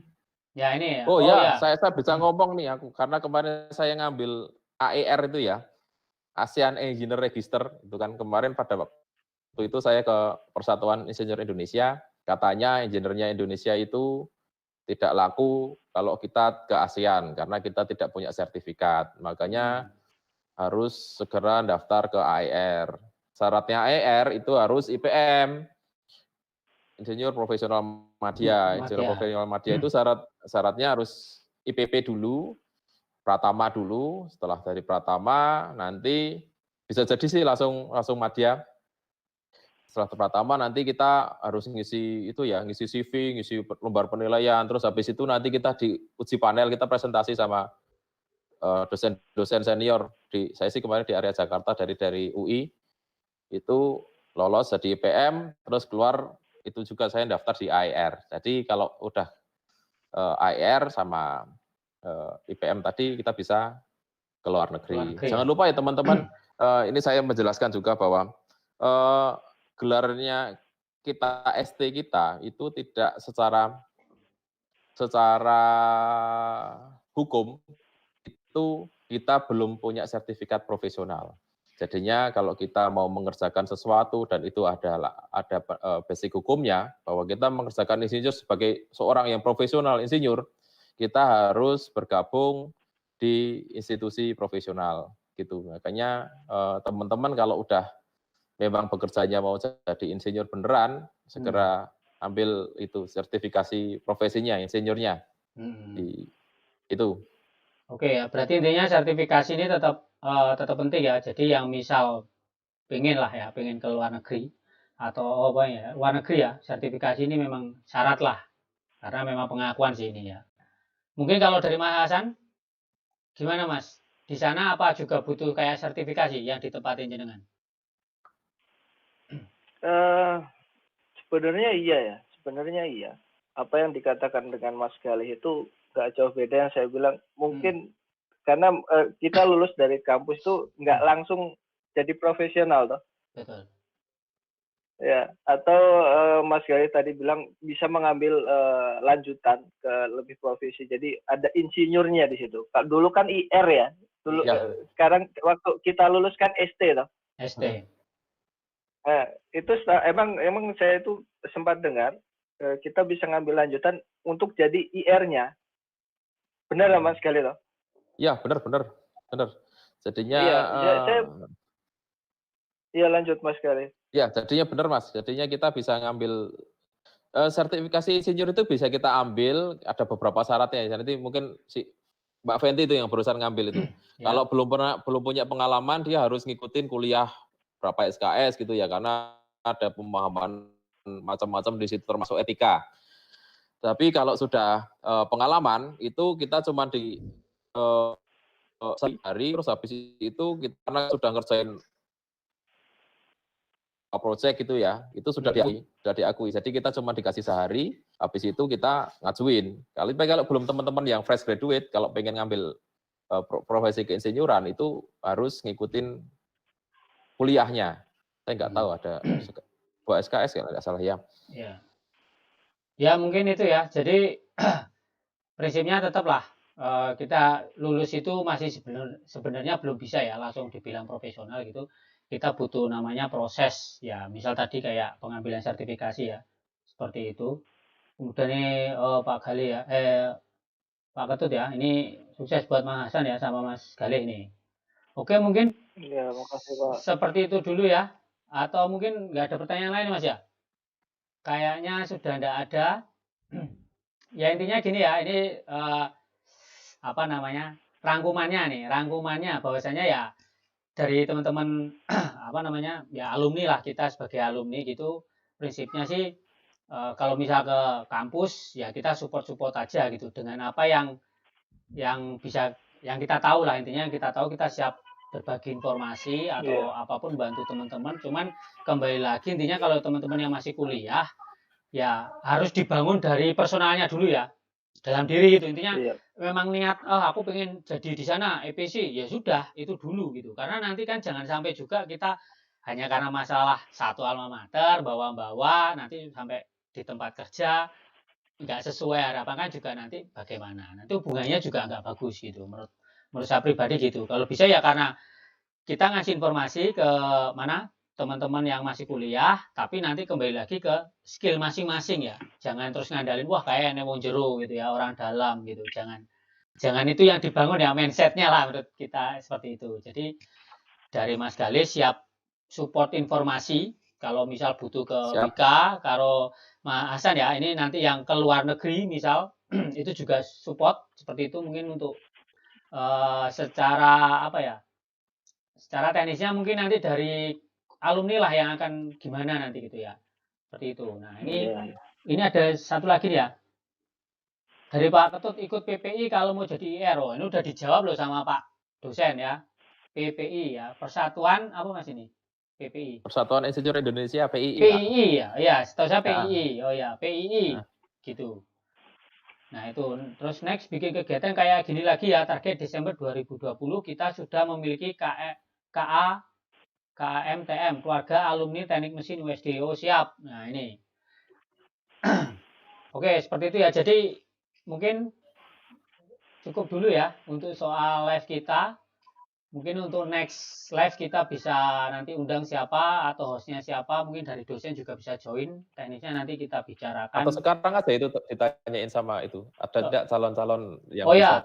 Ya ini ya.
Oh ya, saya bisa ngomong nih aku, karena kemarin saya ngambil AER itu ya, ASEAN Engineer Register, itu kan kemarin pada waktu itu saya ke Persatuan Insinyur Indonesia, katanya engineer-nya Indonesia itu tidak laku kalau kita ke ASEAN, karena kita tidak punya sertifikat. Makanya harus segera daftar ke AIR. Syaratnya AIR itu harus IPM, Insinyur Profesional Madya. Insinyur Profesional Madya itu syaratnya harus IPP dulu, Pratama dulu. Setelah dari Pratama nanti bisa jadi sih langsung Madya. Setelah Pratama nanti kita harus ngisi itu ya, ngisi CV, ngisi lembar penilaian. Terus habis itu nanti kita di uji panel, kita presentasi sama dosen-dosen senior. Saya sih kemarin di area Jakarta dari UI itu lolos jadi IPM, terus keluar itu juga saya daftar di AIR. Jadi kalau udah AIR sama IPM tadi kita bisa ke luar negeri. Jangan lupa ya teman-teman, ini saya menjelaskan juga bahwa gelarnya kita ST kita itu tidak secara hukum itu kita belum punya sertifikat profesional. Jadinya kalau kita mau mengerjakan sesuatu dan itu ada basic hukumnya bahwa kita mengerjakan insinyur sebagai seorang yang profesional insinyur, kita harus bergabung di institusi profesional gitu. Makanya teman-teman kalau udah memang bekerjanya mau jadi insinyur beneran, segera ambil itu sertifikasi profesinya, insinyurnya. Itu.
Oke ya, berarti intinya sertifikasi ini tetap penting ya. Jadi yang misal pengen ke luar negeri atau apa ya, luar negeri ya, sertifikasi ini memang syarat lah. Karena memang pengakuan sih ini ya. Mungkin kalau dari Mas Hasan, gimana Mas? Di sana apa juga butuh kayak sertifikasi yang ditempatin jenengan?
Sebenarnya iya. Apa yang dikatakan dengan Mas Galih itu nggak jauh beda yang saya bilang. Mungkin karena kita lulus dari kampus tuh nggak langsung jadi profesional toh.
Betul.
Ya, atau Mas Galih tadi bilang bisa mengambil lanjutan ke lebih profesi. Jadi ada insinyurnya di situ. Dulu kan IR ya. Dulu sekarang waktu kita lulus kan ST toh.
ST.
Itu emang saya itu sempat dengar kita bisa ngambil lanjutan untuk jadi IR-nya. Benar nggak Mas Galih toh?
Iya, benar. Jadinya
iya lanjut Mas Galih.
Ya, jadinya benar Mas. Jadinya kita bisa ngambil sertifikasi insinyur itu bisa kita ambil, ada beberapa syaratnya. Nanti mungkin si Mbak Fenty itu yang barusan ngambil itu. Kalau belum punya pengalaman, dia harus ngikutin kuliah berapa SKS gitu ya, karena ada pemahaman macam-macam di situ termasuk etika. Tapi kalau sudah pengalaman itu kita cuma di sehari, terus habis itu kita karena sudah ngerjain project gitu ya, itu sudah diakui. Jadi kita cuma dikasih sehari, habis itu kita ngajuin. Kalau belum teman-teman yang fresh graduate, kalau pengen ngambil profesi keinsinyuran itu harus ngikutin kuliahnya. Saya nggak tahu ada buat SKS kalau nggak salah ya.
Ya mungkin itu ya. Jadi prinsipnya tetaplah kita lulus itu masih sebenarnya belum bisa ya langsung dibilang profesional gitu. Kita butuh namanya proses ya. Misal tadi kayak pengambilan sertifikasi ya, seperti itu. Kemudian ini Pak Galih ya, Pak Ketut ya. Ini sukses buat Mas Hasan ya sama Mas Galih nih. Oke mungkin.
Ya, makasih Pak.
Seperti itu dulu ya. Atau mungkin nggak ada pertanyaan lain Mas ya? Kayaknya sudah nggak ada. Ya intinya gini ya, ini rangkumannya bahwasanya ya dari teman-teman ya alumni lah, kita sebagai alumni gitu, prinsipnya sih kalau misal ke kampus ya kita support aja gitu dengan apa yang bisa yang kita tahu lah, intinya yang kita tahu kita siap berbagi informasi atau apapun bantu teman-teman. Cuman kembali lagi intinya kalau teman-teman yang masih kuliah ya harus dibangun dari personalnya dulu ya, dalam diri gitu. Intinya memang niat aku pengen jadi di sana EPC, ya sudah itu dulu gitu. Karena nanti kan jangan sampai juga kita hanya karena masalah satu alma mater bawa nanti sampai di tempat kerja nggak sesuai harapan, kan juga nanti bagaimana, nanti hubungannya juga nggak bagus gitu menurut saya pribadi gitu. Kalau bisa ya karena kita ngasih informasi ke mana teman-teman yang masih kuliah, tapi nanti kembali lagi ke skill masing-masing ya. Jangan terus ngandalin wah kayak wong jero gitu ya, orang dalam gitu. Jangan Jangan itu yang dibangun ya, mindsetnya lah menurut kita seperti itu. Jadi dari Mas Galih siap support informasi. Kalau misal butuh ke Wika, kalau Mas Hasan ya, ini nanti yang ke luar negeri misal, itu juga support seperti itu mungkin untuk secara apa ya, secara teknisnya mungkin nanti dari alumni lah yang akan gimana nanti gitu ya, seperti itu. Nah ini ada satu lagi ya, dari Pak Ketut ikut PPI kalau mau jadi IR. Oh, ini udah dijawab loh sama Pak dosen ya. PPI ya, Persatuan apa Mas ini? PPI.
Persatuan Insinyur Indonesia, PII.
PII ya, ya, setahu saya PII. Oh ya, PII gitu. Nah itu, terus next bikin kegiatan kayak gini lagi ya, target Desember 2020 kita sudah memiliki KMTM, Keluarga Alumni Teknik Mesin USD. Oh siap. Nah ini. Oke, seperti itu ya. Jadi mungkin cukup dulu ya untuk soal live kita. Mungkin untuk next live kita bisa nanti undang siapa atau hostnya siapa, mungkin dari dosen juga bisa join, teknisnya nanti kita bicarakan.
Atau sekarang aja itu ditanyain sama itu, ada tidak calon-calon yang bisa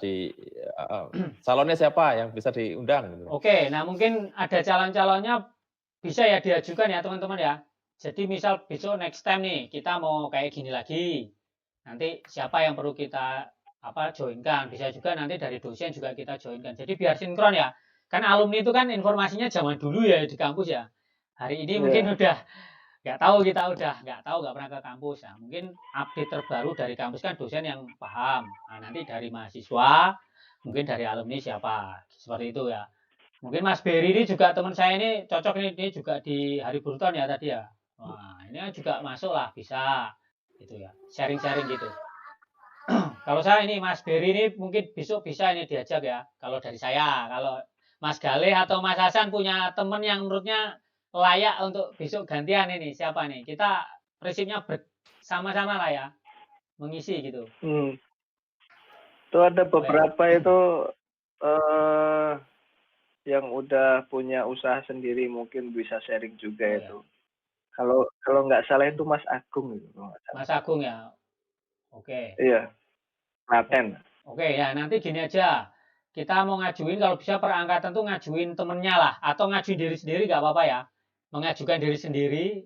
calonnya siapa yang bisa diundang?
Oke, nah mungkin ada calon-calonnya bisa ya diajukan ya teman-teman ya. Jadi misal besok next time nih kita mau kayak gini lagi, nanti siapa yang perlu kita joinkan, bisa juga nanti dari dosen juga kita joinkan. Jadi biar sinkron ya. Kan alumni itu kan informasinya zaman dulu ya di kampus ya. Hari ini mungkin udah nggak tahu, kita udah nggak pernah ke kampus ya. Mungkin update terbaru dari kampus kan dosen yang paham. Nah, nanti dari mahasiswa, mungkin dari alumni siapa, seperti itu ya. Mungkin Mas Berry ini juga teman saya ini cocok ini juga di Hari Bruton ya tadi ya. Wah, ini juga masuk lah, bisa gitu ya. Sharing-sharing gitu. Kalau saya ini Mas Berry ini mungkin besok bisa ini diajak ya. Kalau dari saya, kalau Mas Galih atau Mas Hasan punya teman yang menurutnya layak untuk besok gantian ini, siapa nih? Kita prinsipnya bersama-sama lah ya, mengisi gitu.
Itu ada beberapa itu yang udah punya usaha sendiri mungkin bisa sharing juga itu. Kalau nggak salah itu Mas Agung itu.
Mas Agung ya, oke.
Iya, Klaten.
Oke ya, nanti gini aja. Kita mau ngajuin kalau bisa perangkatan tuh ngajuin temennya lah, atau ngajuin diri sendiri nggak apa-apa ya. Mengajukan diri sendiri,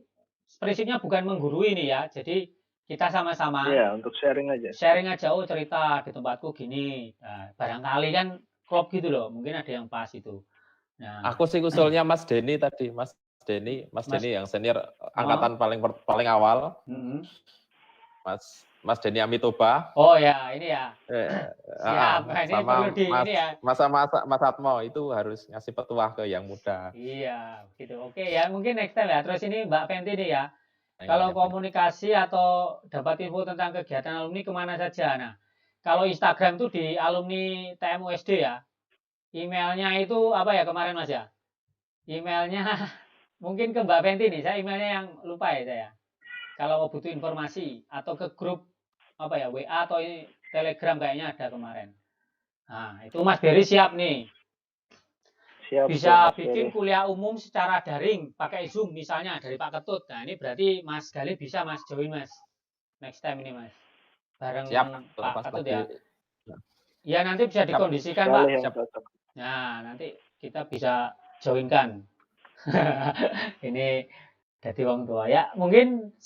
prinsipnya bukan menggurui ini ya. Jadi kita sama-sama.
Iya, untuk sharing aja.
Sharing aja, oh cerita di tempatku gini. Nah, barangkali kan klop gitu loh, mungkin ada yang pas itu.
Nah, aku sih usulnya Mas Denny tadi, Mas Denny yang senior angkatan paling awal. Mas Denny Amitoba.
Oh ya, ini ya. Siap. Ini
sama
perlu ini ya.
Mas Atmo itu harus ngasih petuah ke yang muda.
Iya, gitu. Oke ya, mungkin next time ya. Terus ini Mbak Fenty nih ya. Kalau komunikasi atau dapat info tentang kegiatan alumni kemana saja? Nah, kalau Instagram tuh di alumni TMUSD ya. Emailnya itu apa ya kemarin Mas ya? Emailnya mungkin ke Mbak Fenty nih. Saya emailnya yang lupa ya saya. Kalau mau butuh informasi atau ke grup apa ya, WA atau ini Telegram kayaknya ada kemarin. Nah, itu Mas Berry siap nih. Siap, bisa bikin kuliah umum secara daring pakai Zoom misalnya dari Pak Ketut. Nah, ini berarti Mas Galih bisa Mas join Mas. Next time ini Mas. Bareng Pak Ketut ya. Ya nanti bisa dikondisikan Pak. Nah, nanti kita bisa joinkan. Ini jadi wong tua ya. Mungkin